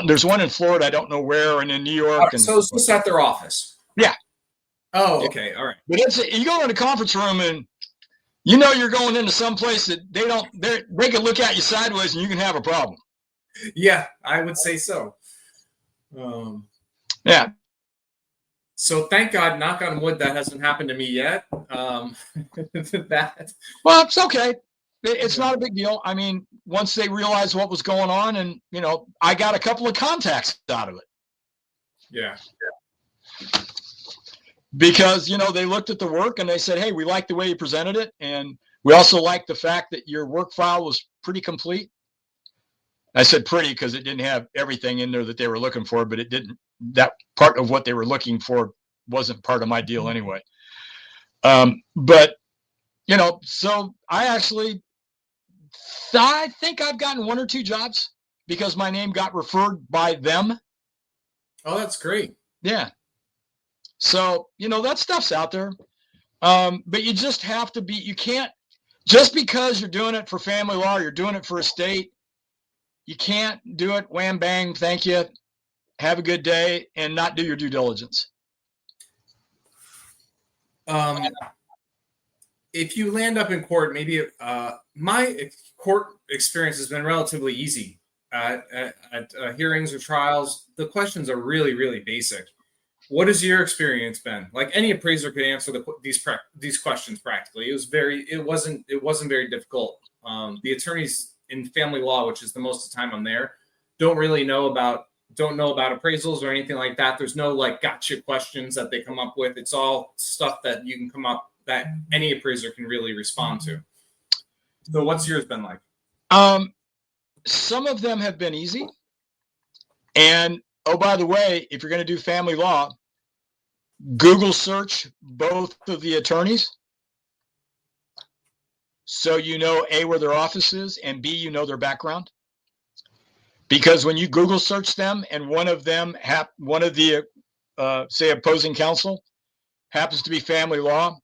[SPEAKER 2] There's one in Florida, I don't know where, and in New York.
[SPEAKER 1] So it's just at their office.
[SPEAKER 2] Yeah.
[SPEAKER 1] Oh, okay, all right.
[SPEAKER 2] But you go in a conference room and you're going into some place that they can look at you sideways and you can have a problem.
[SPEAKER 1] Yeah, I would say so.
[SPEAKER 2] Yeah.
[SPEAKER 1] So thank God, knock on wood, that hasn't happened to me yet.
[SPEAKER 2] Well, it's okay. It's not a big deal. I mean, once they realized what was going on, and I got a couple of contacts out of it.
[SPEAKER 1] Yeah.
[SPEAKER 2] Because they looked at the work and they said, "Hey, we like the way you presented it, and we also like the fact that your work file was pretty complete." I said pretty because it didn't have everything in there that they were looking for, but it didn't. That part of what they were looking for wasn't part of my deal anyway. But so I think I've gotten 1 or 2 jobs because my name got referred by them.
[SPEAKER 1] Oh, that's great.
[SPEAKER 2] Yeah. So, that stuff's out there. But you just have to you can't, just because you're doing it for family law, you're doing it for estate, you can't do it wham bang, thank you, have a good day, and not do your due diligence.
[SPEAKER 1] If you land up in court, maybe my court experience has been relatively easy. At hearings or trials, the questions are really, really basic. What has your experience been? Like, any appraiser could answer these questions practically. It wasn't very difficult. The attorneys in family law, which is the most of the time I'm there, don't know about appraisals or anything like that. There's no gotcha questions that they come up with. It's all stuff that you can come up that any appraiser can really respond to. So what's yours been like?
[SPEAKER 2] Some of them have been easy. And oh, by the way, if you're going to do family law, Google search both of the attorneys. So A, where their office is, and B, their background. Because when you Google search them and one of the say opposing counsel happens to be family law,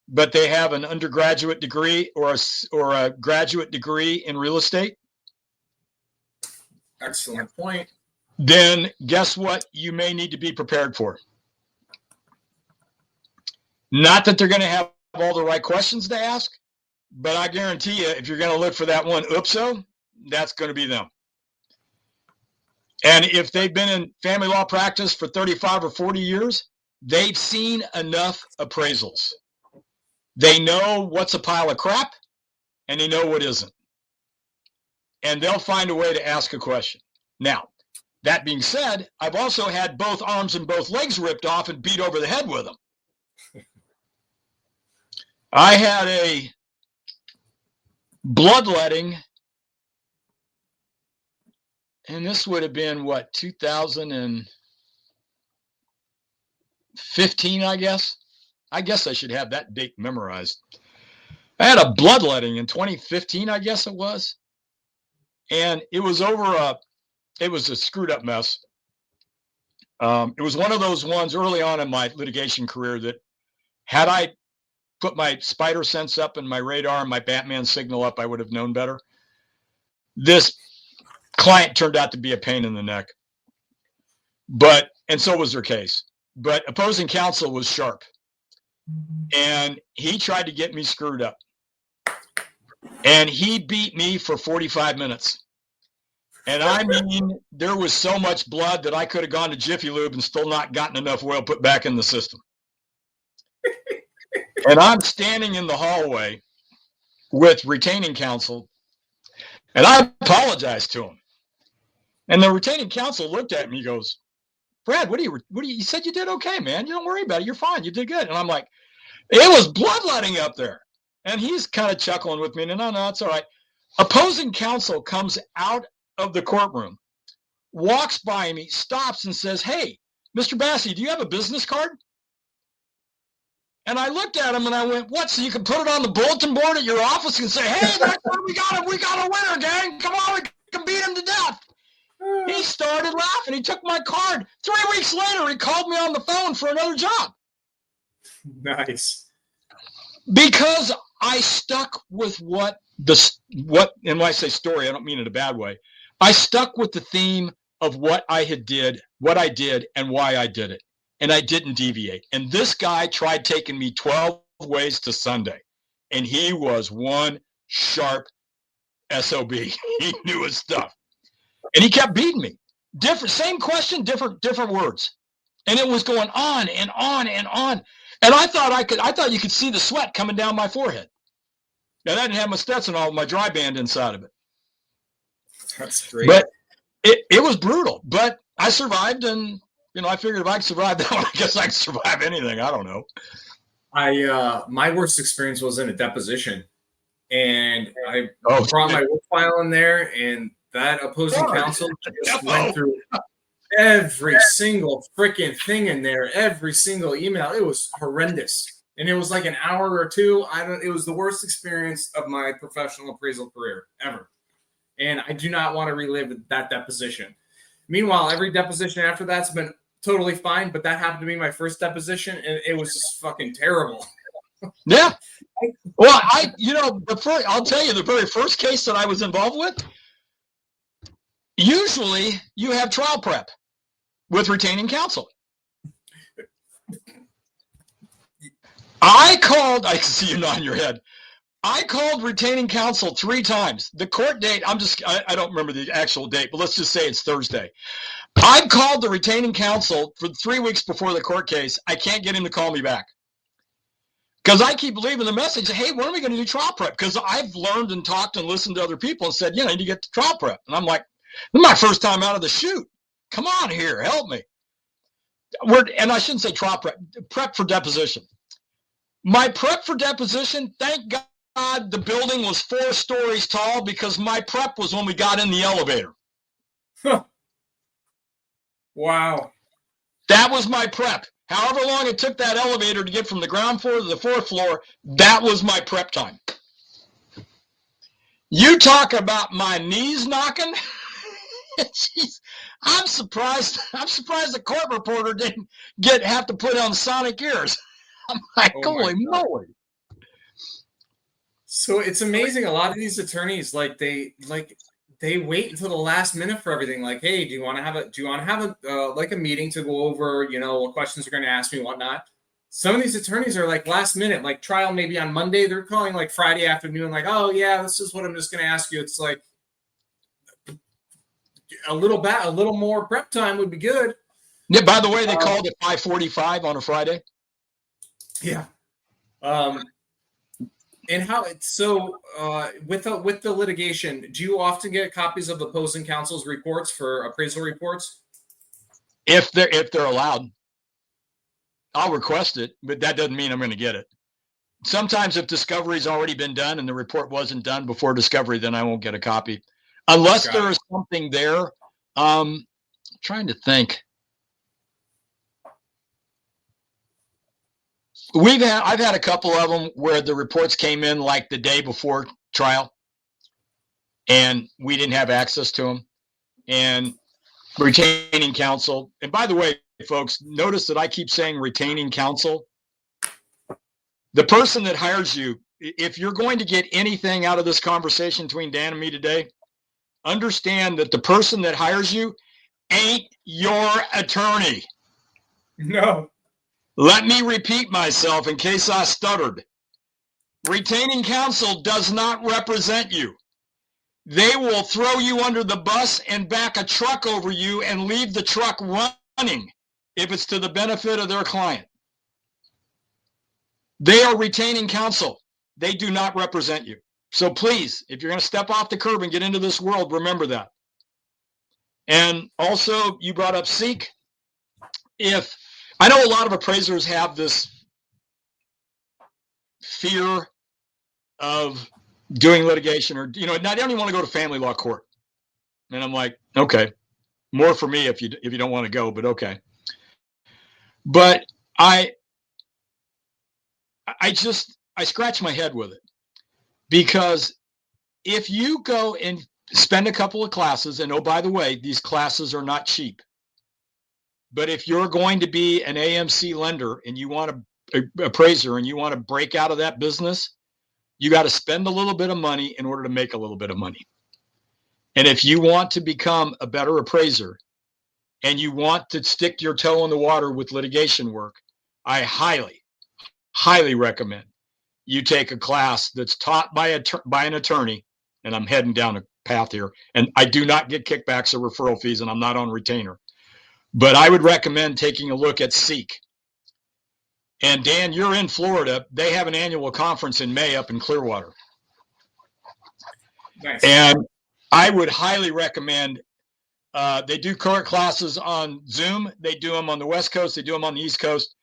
[SPEAKER 2] but they have an undergraduate degree or a graduate degree in real estate.
[SPEAKER 1] Excellent point.
[SPEAKER 2] Then guess what you may need to be prepared for? Not that they're going to have all the right questions to ask, but I guarantee you, if you're going to look for that one oopso, that's going to be them. And if they've been in family law practice for 35 or 40 years, they've seen enough appraisals. They know what's a pile of crap, and they know what isn't. And they'll find a way to ask a question. Now, that being said, I've also had both arms and both legs ripped off and beat over the head with them. I had a bloodletting, and this would have been 2015, I guess. I guess I should have that date memorized. I had a bloodletting in 2015, I guess it was. And it was it was a screwed up mess. It was one of those ones early on in my litigation career that had I put my spider sense up and my radar and my Batman signal up, I would have known better. This client turned out to be a pain in the neck. And so was their case. But opposing counsel was sharp. And he tried to get me screwed up. And he beat me for 45 minutes. And I mean, there was so much blood that I could have gone to Jiffy Lube and still not gotten enough oil put back in the system. And I'm standing in the hallway with retaining counsel, and I apologized to him. And the retaining counsel looked at me, he goes, "Brad, what do you said you did okay, man. You don't worry about it. You're fine. You did good." And I'm like, "It was bloodletting up there." And he's kind of chuckling with me. And no, it's all right. Opposing counsel comes out of the courtroom, walks by me, stops and says, "Hey, Mr. Bassi, do you have a business card?" And I looked at him and I went, "What? So you can put it on the bulletin board at your office and say, 'Hey, that's what we got a winner, gang. Come on, we can beat him to death.'" He started laughing. He took my card. 3 weeks later, he called me on the phone for another job.
[SPEAKER 1] Nice.
[SPEAKER 2] Because I stuck with and when I say story, I don't mean it in a bad way. I stuck with the theme of what I did, and why I did it. And I didn't deviate. And this guy tried taking me 12 ways to Sunday. And he was one sharp SOB. He knew his stuff. And he kept beating me. Same question, different words. And it was going on and on and on. And I thought you could see the sweat coming down my forehead. And I didn't have my Stetson on with my dry band inside of it.
[SPEAKER 1] That's great.
[SPEAKER 2] But it was brutal. But I survived, and I figured if I could survive that one, I guess I could survive anything. I don't know.
[SPEAKER 1] My worst experience was in a deposition, and I brought my work file in there, and that opposing counsel just went through every single freaking thing in there, every single email. It was horrendous. And it was like an hour or two. It was the worst experience of my professional appraisal career ever. And I do not want to relive that deposition. Meanwhile, every deposition after that's been totally fine, but that happened to be my first deposition, and it was just fucking terrible.
[SPEAKER 2] Yeah. Well, I'll tell you, the very first case that I was involved with, usually you have trial prep with retaining counsel. I can see you nodding your head. I called retaining counsel 3 times. The court date, I don't remember the actual date, but let's just say it's Thursday. I've called the retaining counsel for 3 weeks before the court case. I can't get him to call me back. Because I keep leaving the message, hey, when are we going to do trial prep? Because I've learned and talked and listened to other people and said, you need to get to trial prep. And I'm like, this is my first time out of the chute. Come on here, help me. And I shouldn't say trial prep for deposition. My prep for deposition, thank God the building was 4 stories tall, because my prep was when we got in the elevator.
[SPEAKER 1] Huh. Wow.
[SPEAKER 2] That was my prep. However long it took that elevator to get from the ground floor to the 4th floor, that was my prep time. You talk about my knees knocking. Jeez, I'm surprised the court reporter didn't have to put on sonic ears. I'm like, holy moly.
[SPEAKER 1] So it's amazing. A lot of these attorneys, they wait until the last minute for everything. Like, hey, do you want to have a meeting to go over, what questions you're going to ask me, whatnot. Some of these attorneys are like last minute, like trial maybe on Monday. They're calling like Friday afternoon, like, oh yeah, this is what I'm just going to ask you. It's like a little more prep time would be good.
[SPEAKER 2] Yeah. By the way, they called at 5:45 on a Friday.
[SPEAKER 1] Yeah. And how with the litigation, do you often get copies of opposing counsel's reports for appraisal reports?
[SPEAKER 2] If they're allowed, I'll request it, but that doesn't mean I'm going to get it. Sometimes if discovery's already been done and the report wasn't done before discovery, then I won't get a copy, unless there is something there. Trying to think. I've had a couple of them where the reports came in like the day before trial, and we didn't have access to them. And retaining counsel. And by the way, folks, notice that I keep saying retaining counsel. The person that hires you, if you're going to get anything out of this conversation between Dan and me today, understand that the person that hires you ain't your attorney.
[SPEAKER 1] No.
[SPEAKER 2] Let me repeat myself in case I stuttered. Retaining counsel does not represent you. They will throw you under the bus and back a truck over you and leave the truck running if it's to the benefit of their client. They are retaining counsel. They do not represent you. So please, if you're going to step off the curb and get into this world, remember that. And also, you brought up seek. I know a lot of appraisers have this fear of doing litigation, or they don't even want to go to family law court. And I'm like, okay, more for me if you don't want to go, but okay. But I scratch my head with it, because if you go and spend a couple of classes, and oh, by the way, these classes are not cheap. But if you're going to be an AMC lender and you want an appraiser and you want to break out of that business, you got to spend a little bit of money in order to make a little bit of money. And if you want to become a better appraiser and you want to stick your toe in the water with litigation work, I highly, highly recommend you take a class that's taught by an attorney. And I'm heading down a path here. And I do not get kickbacks or referral fees, and I'm not on retainer. But I would recommend taking a look at Seek. And Dan, you're in Florida. They have an annual conference in May up in Clearwater.
[SPEAKER 1] Nice.
[SPEAKER 2] And I would highly recommend, they do current classes on Zoom. They do them on the West Coast. They do them on the East Coast.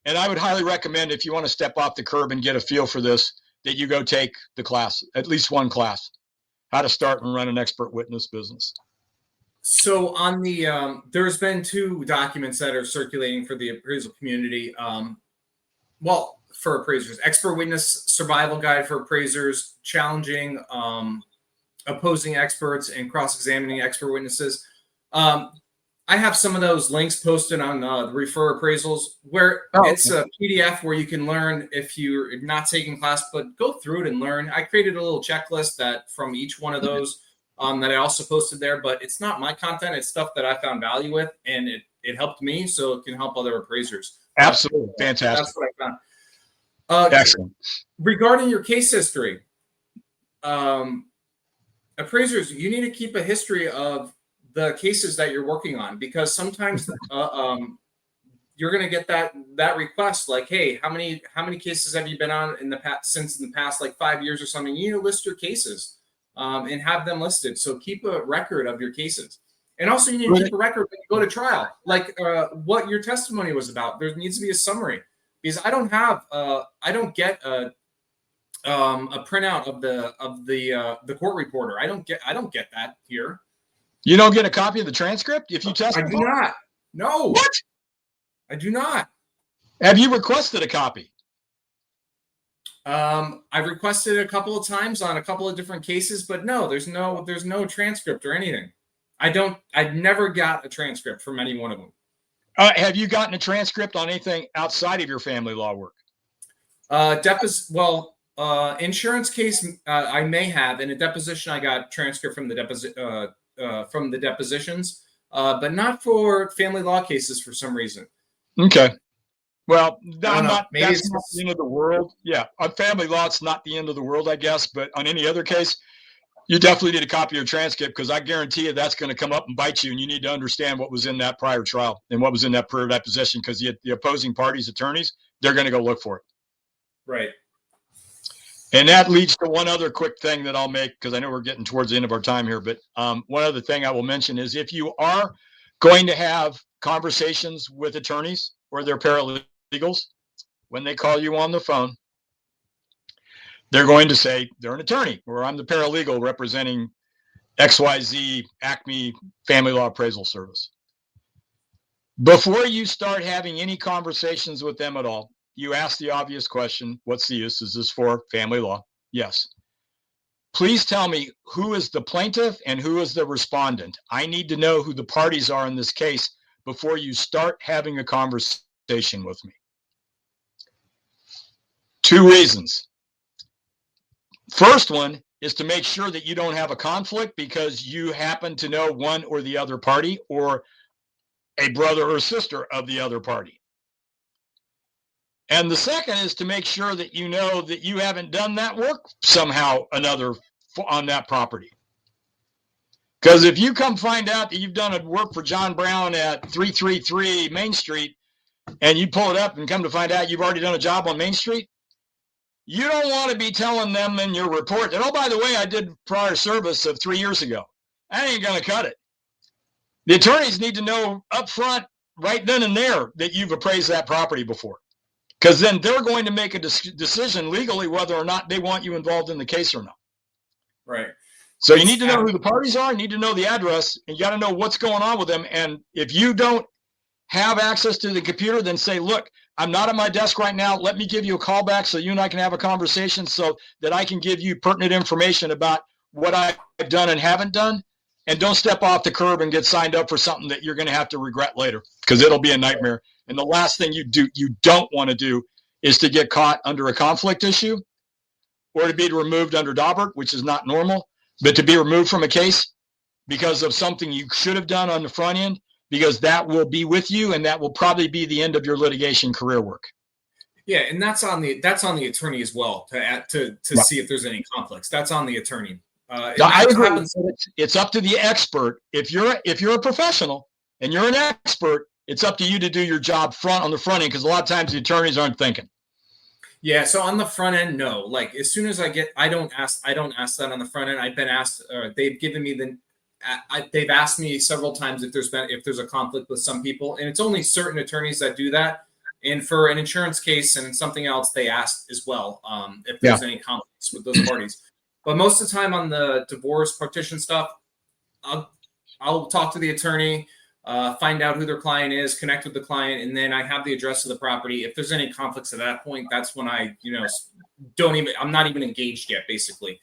[SPEAKER 2] And I would highly recommend, if you want to step off the curb and get a feel for this, that you go take the class, at least one class, how to start and run an expert witness business.
[SPEAKER 1] So on the, there's been 2 documents that are circulating for the appraisal community. Well, for appraisers, expert witness survival guide for appraisers, challenging, opposing experts and cross-examining expert witnesses. I have some of those links posted on the Refer Appraisals, where it's a PDF where you can learn if you're not taking class, but go through it and learn. I created a little checklist that from each one of those that I also posted there, but it's not my content. It's stuff that I found value with, and it helped me, so it can help other appraisers.
[SPEAKER 2] Absolutely. Fantastic.
[SPEAKER 1] That's what I found.
[SPEAKER 2] Excellent.
[SPEAKER 1] Regarding your case history, appraisers, you need to keep a history of the cases that you're working on, because sometimes you're going to get that request like, hey, how many cases have you been on in the past like 5 years or something? You need to list your cases and have them listed. So keep a record of your cases. And also you need to keep a record when you go to trial, like what your testimony was about. There needs to be a summary, because I don't get a printout of the court reporter. I don't get that here.
[SPEAKER 2] You don't get a copy of the transcript if you testify?
[SPEAKER 1] I do not. No.
[SPEAKER 2] What?
[SPEAKER 1] I do not.
[SPEAKER 2] Have you requested a copy?
[SPEAKER 1] I've requested a couple of times on a couple of different cases, but no, there's no transcript or anything. I've never got a transcript from any one of them.
[SPEAKER 2] Have you gotten a transcript on anything outside of your family law work?
[SPEAKER 1] Insurance case, I may have. In a deposition, I got transcript from the depositions, but not for family law cases for some reason.
[SPEAKER 2] Okay. Well, that's not the end of the world. Yeah, on family law, it's not the end of the world, I guess. But on any other case, you definitely need a copy of your transcript, because I guarantee you that's going to come up and bite you, and you need to understand what was in that prior trial and what was in that prior deposition, because the opposing parties' attorneys, they're going to go look for it.
[SPEAKER 1] Right.
[SPEAKER 2] And that leads to one other quick thing that I'll make, because I know we're getting towards the end of our time here. But one other thing I will mention is, if you are going to have conversations with attorneys or their paralegals, when they call you on the phone, they're going to say they're an attorney, or I'm the paralegal representing XYZ Acme Family Law Appraisal Service. Before you start having any conversations with them at all, you ask the obvious question, what's the use? Is this for family law? Yes. Please tell me who is the plaintiff and who is the respondent. I need to know who the parties are in this case before you start having a conversation with me. 2 reasons. First one is to make sure that you don't have a conflict because you happen to know one or the other party, or a brother or sister of the other party. And the second is to make sure that you know that you haven't done that work somehow or another on that property. Because if you come find out that you've done a work for John Brown at 333 Main Street, and you pull it up and come to find out you've already done a job on Main Street, you don't want to be telling them in your report that, oh, by the way, I did prior service of 3 years ago. That ain't going to cut it. The attorneys need to know up front, right then and there, that you've appraised that property before. Because then they're going to make a decision legally whether or not they want you involved in the case or not.
[SPEAKER 1] Right.
[SPEAKER 2] So you need to know who the parties are, you need to know the address, and you got to know what's going on with them. And if you don't have access to the computer, then say, look, I'm not at my desk right now. Let me give you a call back so you and I can have a conversation so that I can give you pertinent information about what I've done and haven't done. And don't step off the curb and get signed up for something that you're going to have to regret later, because it'll be a nightmare. And the last thing you don't want to do is to get caught under a conflict issue, or to be removed under Daubert, which is not normal, but to be removed from a case because of something you should have done on the front end, because that will be with you, and that will probably be the end of your litigation career work.
[SPEAKER 1] Yeah, and that's on the attorney as well to see if there's any conflicts. That's on the attorney.
[SPEAKER 2] I agree. It's up to the expert. If you're a professional, and you're an expert, it's up to you to do your job on the front end, because a lot of times the attorneys aren't thinking.
[SPEAKER 1] Yeah, so on the front end, no. Like as soon as I don't ask that on the front end. I've been asked, they've given me they've asked me several times if there's a conflict with some people, and it's only certain attorneys that do that. And for an insurance case and something else, they asked as well if there's any conflicts with those parties. But most of the time on the divorce partition stuff, I'll talk to the attorney, find out who their client is, connect with the client, and then I have the address of the property. If there's any conflicts at that point, that's when I'm not even engaged yet, basically.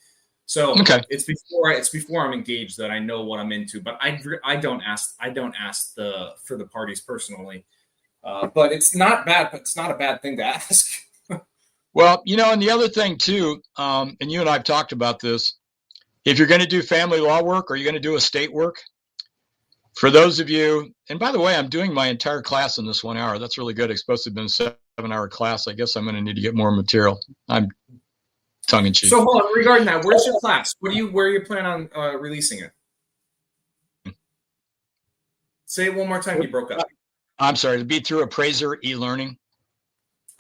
[SPEAKER 1] So it's before I'm engaged that I know what I'm into. But I don't ask for the parties personally. But it's not bad. But it's not a bad thing to ask.
[SPEAKER 2] Well, and the other thing too, and you and I have talked about this. If you're going to do family law work or you're going to do estate work, for those of you, and by the way, I'm doing my entire class in this 1 hour. That's really good. It's supposed to have been a 7-hour class. I guess I'm going to need to get more material. I'm tongue in cheek.
[SPEAKER 1] So hold on, regarding that, where's your class? Where are you planning on releasing it? Say it one more time. You broke up.
[SPEAKER 2] I'm sorry. It'll be through appraiser e-learning.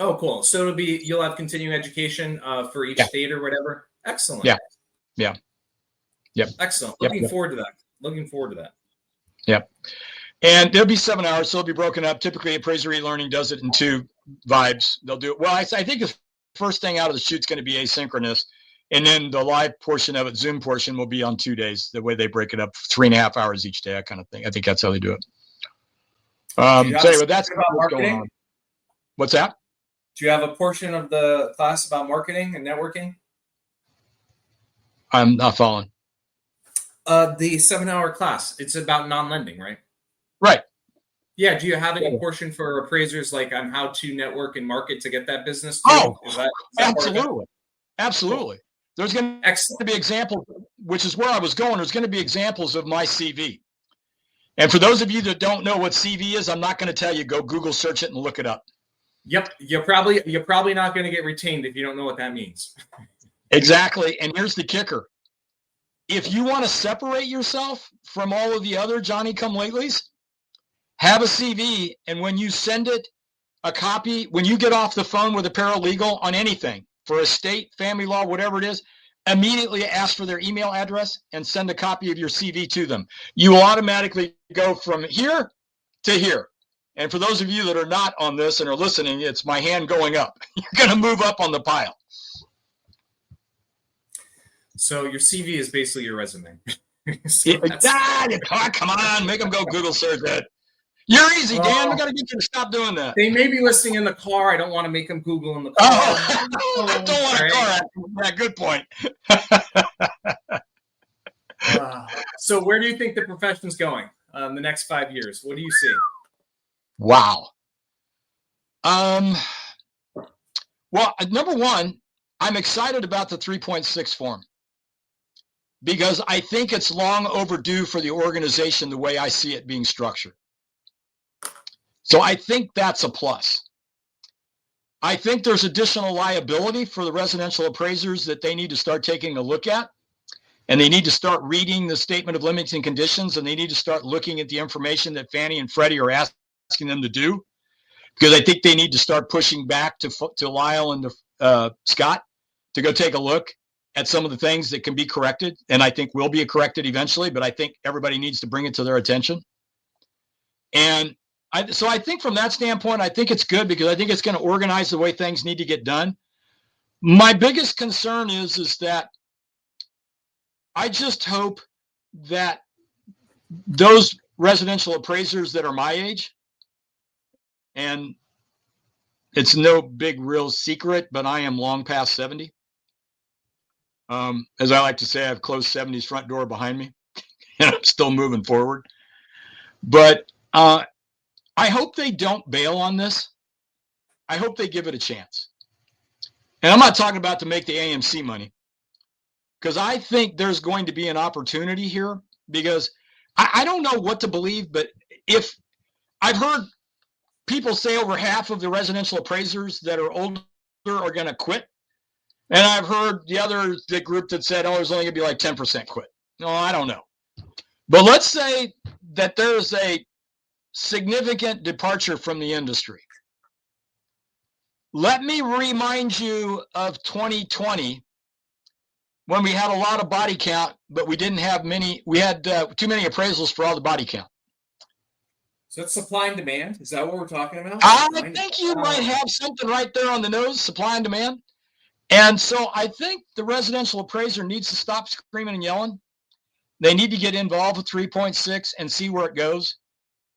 [SPEAKER 1] Oh, cool. So you'll have continuing education for each state or whatever. Excellent.
[SPEAKER 2] Yeah. Yep.
[SPEAKER 1] Excellent. Looking forward to that.
[SPEAKER 2] Yep. And there'll be 7 hours, so it'll be broken up. Typically, appraiser e-learning does it in 2 vibes. They'll do it. Well, I think the first thing out of the chute's going to be asynchronous, and then the live portion of it, Zoom portion, will be on 2 days. The way they break it up, 3.5 hours each day, that kind of thing. I think that's how they do it. So anyway, that's what's going on. What's that?
[SPEAKER 1] Do you have a portion of the class about marketing and networking?
[SPEAKER 2] I'm not following.
[SPEAKER 1] The 7-hour class, it's about non-lending, right?
[SPEAKER 2] Right.
[SPEAKER 1] Yeah. Do you have any portion for appraisers, like on how to network and market to get that business?
[SPEAKER 2] Is that absolutely. Absolutely. There's going to be examples, which is where I was going. There's going to be examples of my CV. And for those of you that don't know what CV is, I'm not going to tell you. Go Google search it and look it up.
[SPEAKER 1] Yep. You're probably not going to get retained if you don't know what that means.
[SPEAKER 2] Exactly. And here's the kicker. If you want to separate yourself from all of the other Johnny-come-latelys, have a CV, and when you send it a copy, when you get off the phone with a paralegal on anything, for estate, family law, whatever it is, immediately ask for their email address and send a copy of your CV to them. You will automatically go from here to here. And for those of you that are not on this and are listening, it's my hand going up. You're going to move up on the pile.
[SPEAKER 1] So your CV is basically your resume.
[SPEAKER 2] Come on, make them go Google search it. You're easy, Dan. We got to get you to stop doing that.
[SPEAKER 1] They may be listening in the car. I don't want to make them Google in the car.
[SPEAKER 2] I don't want to car. Yeah, good point.
[SPEAKER 1] So where do you think the profession's going the next 5 years? What do you see?
[SPEAKER 2] Wow. Well, number one, I'm excited about the 3.6 form because I think it's long overdue for the organization the way I see it being structured. So I think that's a plus. I think there's additional liability for the residential appraisers that they need to start taking a look at. And they need to start reading the statement of limits and conditions, and they need to start looking at the information that Fannie and Freddie are asking them to do. Because I think they need to start pushing back to Lyle and to Scott to go take a look at some of the things that can be corrected. And I think will be corrected eventually, but I think everybody needs to bring it to their attention. And so I think from that standpoint, I think it's good because I think it's going to organize the way things need to get done. My biggest concern is that I just hope that those residential appraisers that are my age, and it's no big real secret, but I am long past 70. As I like to say, I've closed 70's front door behind me and I'm still moving forward. But I hope they don't bail on this. I hope they give it a chance. And I'm not talking about to make the AMC money, because I think there's going to be an opportunity here, because I don't know what to believe, but if I've heard people say over half of the residential appraisers that are older are going to quit. And I've heard the group that said, there's only going to be like 10% quit. No, I don't know. But let's say that there's a significant departure from the industry. Let me remind you of 2020 when we had a lot of body count, but we didn't have many. We had too many appraisals for all the body count.
[SPEAKER 1] So that's supply and demand. Is that what we're talking about?
[SPEAKER 2] I think you might have something right there on the nose, supply and demand. And so I think the residential appraiser needs to stop screaming and yelling. They need to get involved with 3.6 and see where it goes.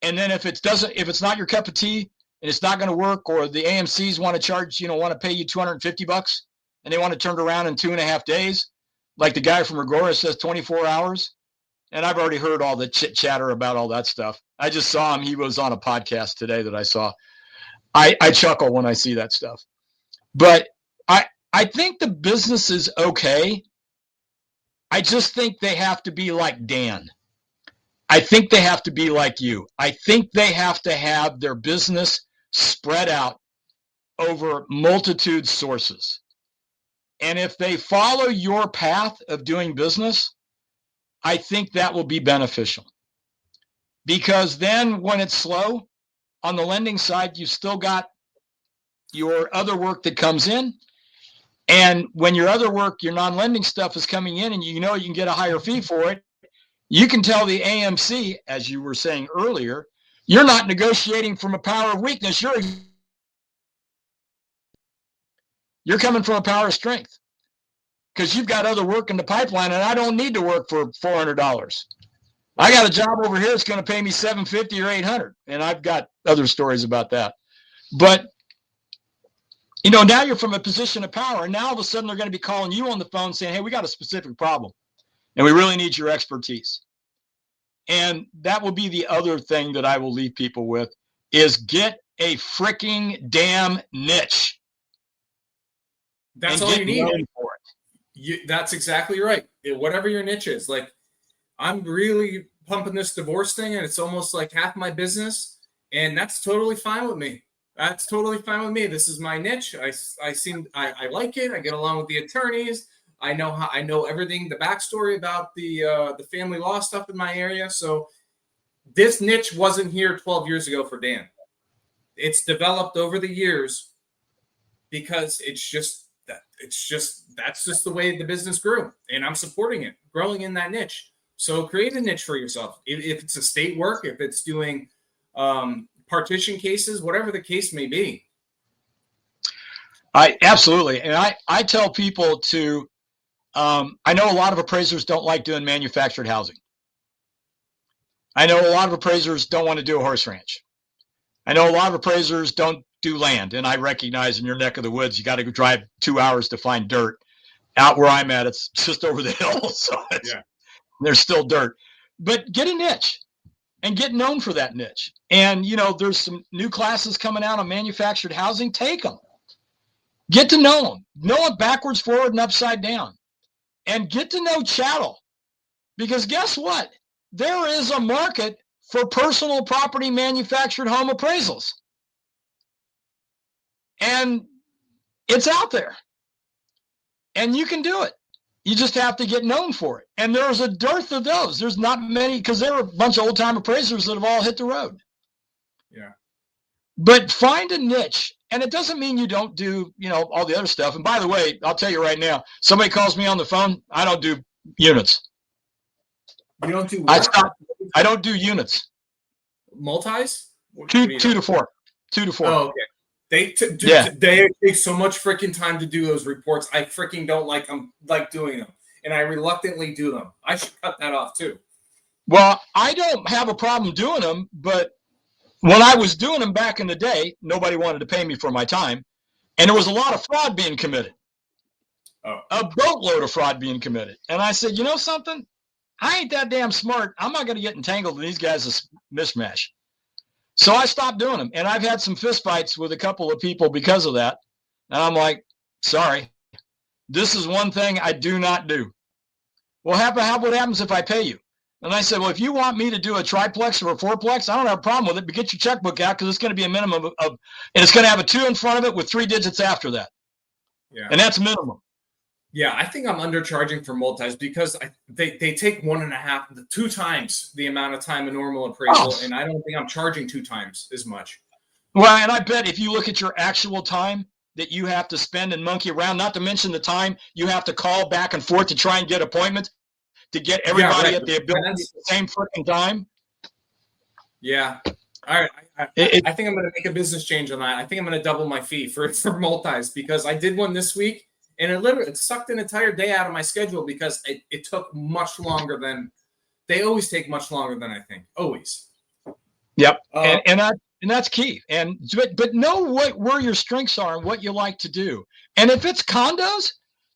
[SPEAKER 2] And then if it's not your cup of tea and it's not going to work, or the AMCs want to pay you $250 and they want to turn it around in 2.5 days, like the guy from Agora says 24 hours. And I've already heard all the chit chatter about all that stuff. I just saw him. He was on a podcast today that I saw. I chuckle when I see that stuff. But I think the business is okay. I just think they have to be like Dan. I think they have to be like you. I think they have to have their business spread out over multitude sources. And if they follow your path of doing business, I think that will be beneficial. Because then when it's slow on the lending side, you've still got your other work that comes in. And when your other work, your non-lending stuff is coming in and you know you can get a higher fee for it, you can tell the AMC, as you were saying earlier, you're not negotiating from a power of weakness. You're coming from a power of strength because you've got other work in the pipeline and I don't need to work for $400. I got a job over here that's going to pay me $750 or $800. And I've got other stories about that. But now you're from a position of power, and now all of a sudden they're going to be calling you on the phone saying, hey, we got a specific problem, and we really need your expertise. And that will be the other thing that I will leave people with is get a freaking damn niche.
[SPEAKER 1] That's all you need. For it. That's exactly right. Whatever your niche is. Like, I'm really pumping this divorce thing, and it's almost like half my business, and that's totally fine with me. That's totally fine with me. This is my niche. I like it. I get along with the attorneys. I know everything, the backstory about the family law stuff in my area. So this niche wasn't here 12 years ago for Dan. It's developed over the years because that's just the way the business grew, and I'm supporting it, growing in that niche. So create a niche for yourself. If it's estate work, if it's doing partition cases, whatever the case may be.
[SPEAKER 2] Absolutely. And I tell people to, I know a lot of appraisers don't like doing manufactured housing. I know a lot of appraisers don't want to do a horse ranch. I know a lot of appraisers don't do land. And I recognize in your neck of the woods, you got to go drive 2 hours to find dirt. Out where I'm at, it's just over the hill. So there's still dirt. But get a niche. And get known for that niche. And, there's some new classes coming out on manufactured housing. Take them. Get to know them. Know it backwards, forward, and upside down. And get to know chattel. Because guess what? There is a market for personal property manufactured home appraisals. And it's out there. And you can do it. You just have to get known for it. And there's a dearth of those. There's not many because there are a bunch of old-time appraisers that have all hit the road.
[SPEAKER 1] Yeah.
[SPEAKER 2] But find a niche. And it doesn't mean you don't do, all the other stuff. And by the way, I'll tell you right now, somebody calls me on the phone, I don't do units.
[SPEAKER 1] You don't do what?
[SPEAKER 2] I don't do units.
[SPEAKER 1] Multis?
[SPEAKER 2] Two to four.
[SPEAKER 1] Oh, okay. They take so much freaking time to do those reports. I freaking don't like doing them, and I reluctantly do them. I should cut that off too.
[SPEAKER 2] Well, I don't have a problem doing them, but when I was doing them back in the day, nobody wanted to pay me for my time, and there was a lot of fraud being committed.
[SPEAKER 1] Oh.
[SPEAKER 2] A boatload of fraud being committed. And I said, you know something? I ain't that damn smart. I'm not going to get entangled in these guys' mishmash. So I stopped doing them, and I've had some fistfights with a couple of people because of that. And I'm like, sorry, this is one thing I do not do. Well, what happens if I pay you? And I said, well, if you want me to do a triplex or a fourplex, I don't have a problem with it, but get your checkbook out because it's going to be a minimum of, and it's going to have a 2 in front of it with 3 digits after that.
[SPEAKER 1] Yeah.
[SPEAKER 2] And that's minimum.
[SPEAKER 3] Yeah, I think I'm undercharging for multis because they take 1.5, 2 times the amount of time a normal appraisal, and I don't think I'm charging 2 times as much.
[SPEAKER 2] Well, and I bet if you look at your actual time that you have to spend and monkey around, not to mention the time you have to call back and forth to try and get appointments to get everybody at the ability at the same freaking time.
[SPEAKER 3] Yeah. All right. I think I'm going to make a business change on that. I think I'm going to double my fee for multis because I did one this week. And it sucked an entire day out of my schedule because it took much longer than they always take much longer than I think. Always.
[SPEAKER 2] Yep. And that's key. But know where your strengths are and what you like to do. And if it's condos,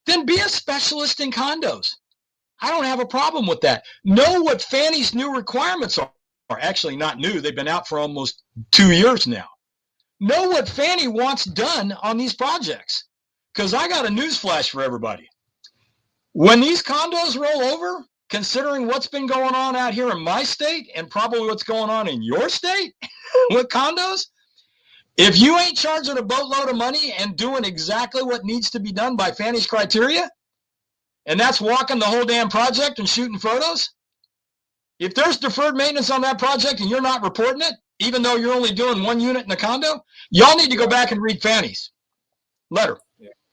[SPEAKER 2] then be a specialist in condos. I don't have a problem with that. Know what Fannie's new requirements are. Actually not new. They've been out for almost 2 years now. Know what Fannie wants done on these projects. Because I got a news flash for everybody. When these condos roll over, considering what's been going on out here in my state and probably what's going on in your state with condos, if you ain't charging a boatload of money and doing exactly what needs to be done by Fannie's criteria, and that's walking the whole damn project and shooting photos, if there's deferred maintenance on that project and you're not reporting it, even though you're only doing 1 unit in a condo, y'all need to go back and read Fannie's letter.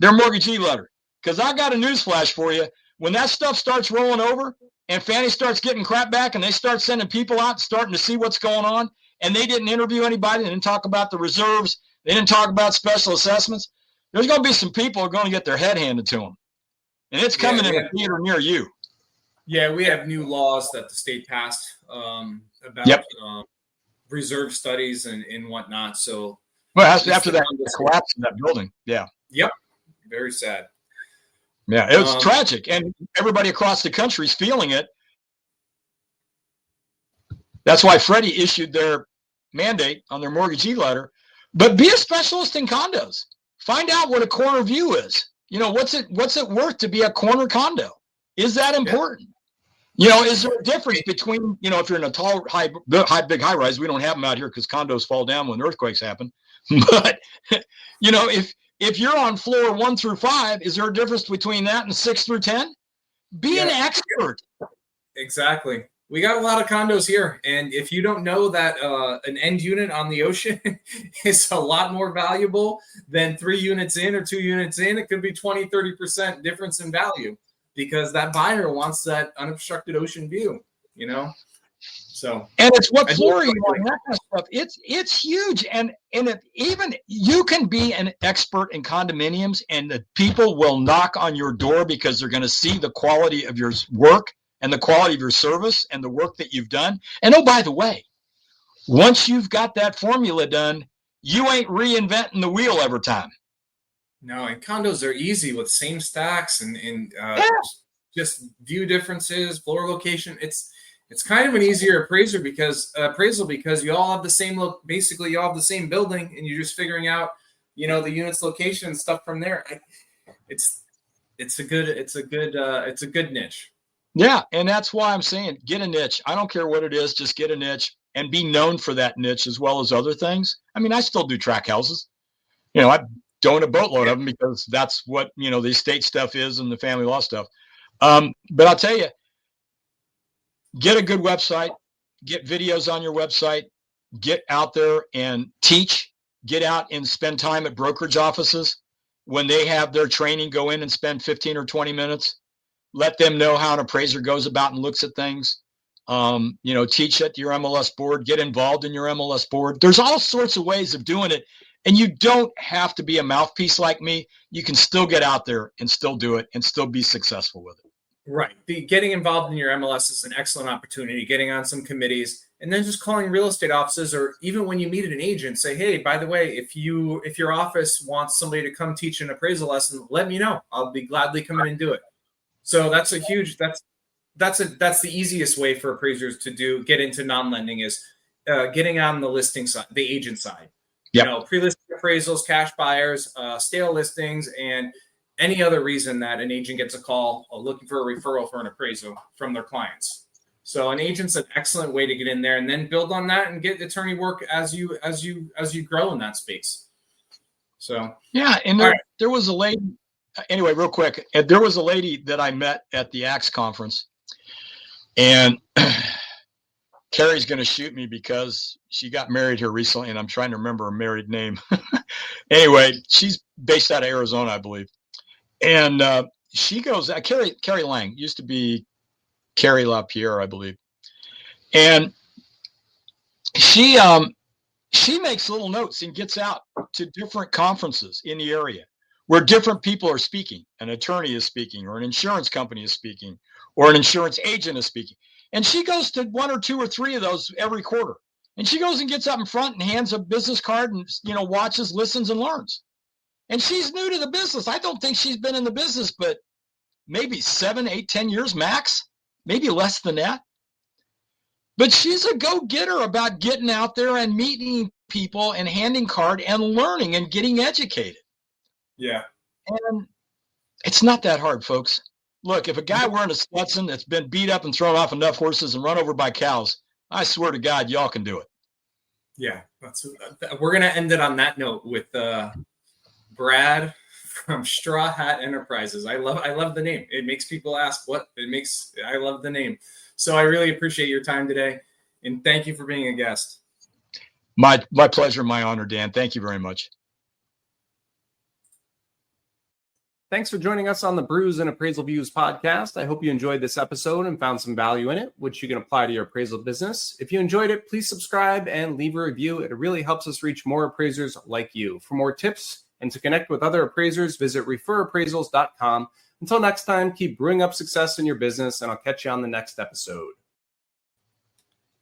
[SPEAKER 2] Their mortgagee letter. Because I got a news flash for you. When that stuff starts rolling over and Fannie starts getting crap back and they start sending people out starting to see what's going on and they didn't interview anybody, they didn't talk about the reserves, they didn't talk about special assessments, there's going to be some people who are going to get their head handed to them. And it's coming in a theater near you.
[SPEAKER 3] Yeah, we have new laws that the state passed about reserve studies and whatnot. So,
[SPEAKER 2] well, after that collapse in that building. Yeah.
[SPEAKER 3] Yep. Very sad.
[SPEAKER 2] Yeah, it was tragic. And everybody across the country is feeling it. That's why Freddie issued their mandate on their mortgagee letter. But be a specialist in condos. Find out what a corner view is. You know, what's it worth to be a corner condo? Is that important? Yeah. You know, is there a difference between, you know, if you're in a tall, big high rise, we don't have them out here because condos fall down when earthquakes happen. But, you know, if you're on floor 1 through 5, is there a difference between that and 6 through 10? Be an expert.
[SPEAKER 3] Exactly. We got a lot of condos here. And if you don't know that an end unit on the ocean is a lot more valuable than 3 units in or 2 units in, it could be 20, 30% difference in value because that buyer wants that unobstructed ocean view, you know? So,
[SPEAKER 2] and it's what floor you want, that kind of stuff. It's huge, and even you can be an expert in condominiums, and the people will knock on your door because they're going to see the quality of your work and the quality of your service and the work that you've done. And oh, by the way, once you've got that formula done, you ain't reinventing the wheel every time.
[SPEAKER 3] No, and condos are easy with same stacks and just view differences, floor location. It's kind of an easier appraisal because you all have the same basically you all have the same building and you're just figuring out, you know, the unit's location and stuff from there. It's a good niche.
[SPEAKER 2] Yeah, and that's why I'm saying get a niche. I don't care what it is, just get a niche and be known for that niche as well as other things. I mean, I still do track houses. You know, I don't a boatload of them because that's what, you know, the estate stuff is and the family law stuff. But I'll tell you, get a good website, get videos on your website, get out there and teach, get out and spend time at brokerage offices. When they have their training, go in and spend 15 or 20 minutes. Let them know how an appraiser goes about and looks at things. You know, teach at your MLS board, get involved in your MLS board. There's all sorts of ways of doing it. And you don't have to be a mouthpiece like me. You can still get out there and still do it and still be successful with it.
[SPEAKER 3] Right. Getting involved in your MLS is an excellent opportunity, getting on some committees, and then just calling real estate offices, or even when you meet an agent, say, hey, by the way, if your office wants somebody to come teach an appraisal lesson, let me know. I'll be gladly come in and do it. So that's the easiest way for appraisers to get into non-lending is getting on the listing side, the agent side.
[SPEAKER 2] Yep.
[SPEAKER 3] You know, pre-listing appraisals, cash buyers, stale listings, and any other reason that an agent gets a call looking for a referral for an appraisal from their clients. So an agent's an excellent way to get in there and then build on that and get attorney work as you grow in that space. So
[SPEAKER 2] yeah, and there was a lady anyway, real quick, there was a lady that I met at the AXE conference, and Carrie's going to shoot me because she got married here recently, and I'm trying to remember her married name. Anyway, she's based out of Arizona, I believe. And she goes, Carrie Lang, used to be Carrie LaPierre, I believe. And she makes little notes and gets out to different conferences in the area where different people are speaking. An attorney is speaking, or an insurance company is speaking, or an insurance agent is speaking. And she goes to 1 or 2 or 3 of those every quarter. And she goes and gets up in front and hands a business card and, watches, listens, and learns. And she's new to the business. I don't think she's been in the business, but maybe 7, 8, 10 years max, maybe less than that. But she's a go-getter about getting out there and meeting people and handing card and learning and getting educated.
[SPEAKER 3] Yeah.
[SPEAKER 2] And it's not that hard, folks. Look, if a guy wearing a Stetson that's been beat up and thrown off enough horses and run over by cows, I swear to God, y'all can do it.
[SPEAKER 3] Yeah. We're going to end it on that note with Brad from Straw Hat Enterprises. I love the name. It makes people ask I love the name. So I really appreciate your time today, and thank you for being a guest.
[SPEAKER 2] My pleasure, my honor, Dan. Thank you very much.
[SPEAKER 1] Thanks for joining us on the Brews and Appraisal Views podcast. I hope you enjoyed this episode and found some value in it, which you can apply to your appraisal business. If you enjoyed it, please subscribe and leave a review. It really helps us reach more appraisers like you. For more tips and to connect with other appraisers, visit referappraisals.com. Until next time, keep brewing up success in your business, and I'll catch you on the next episode.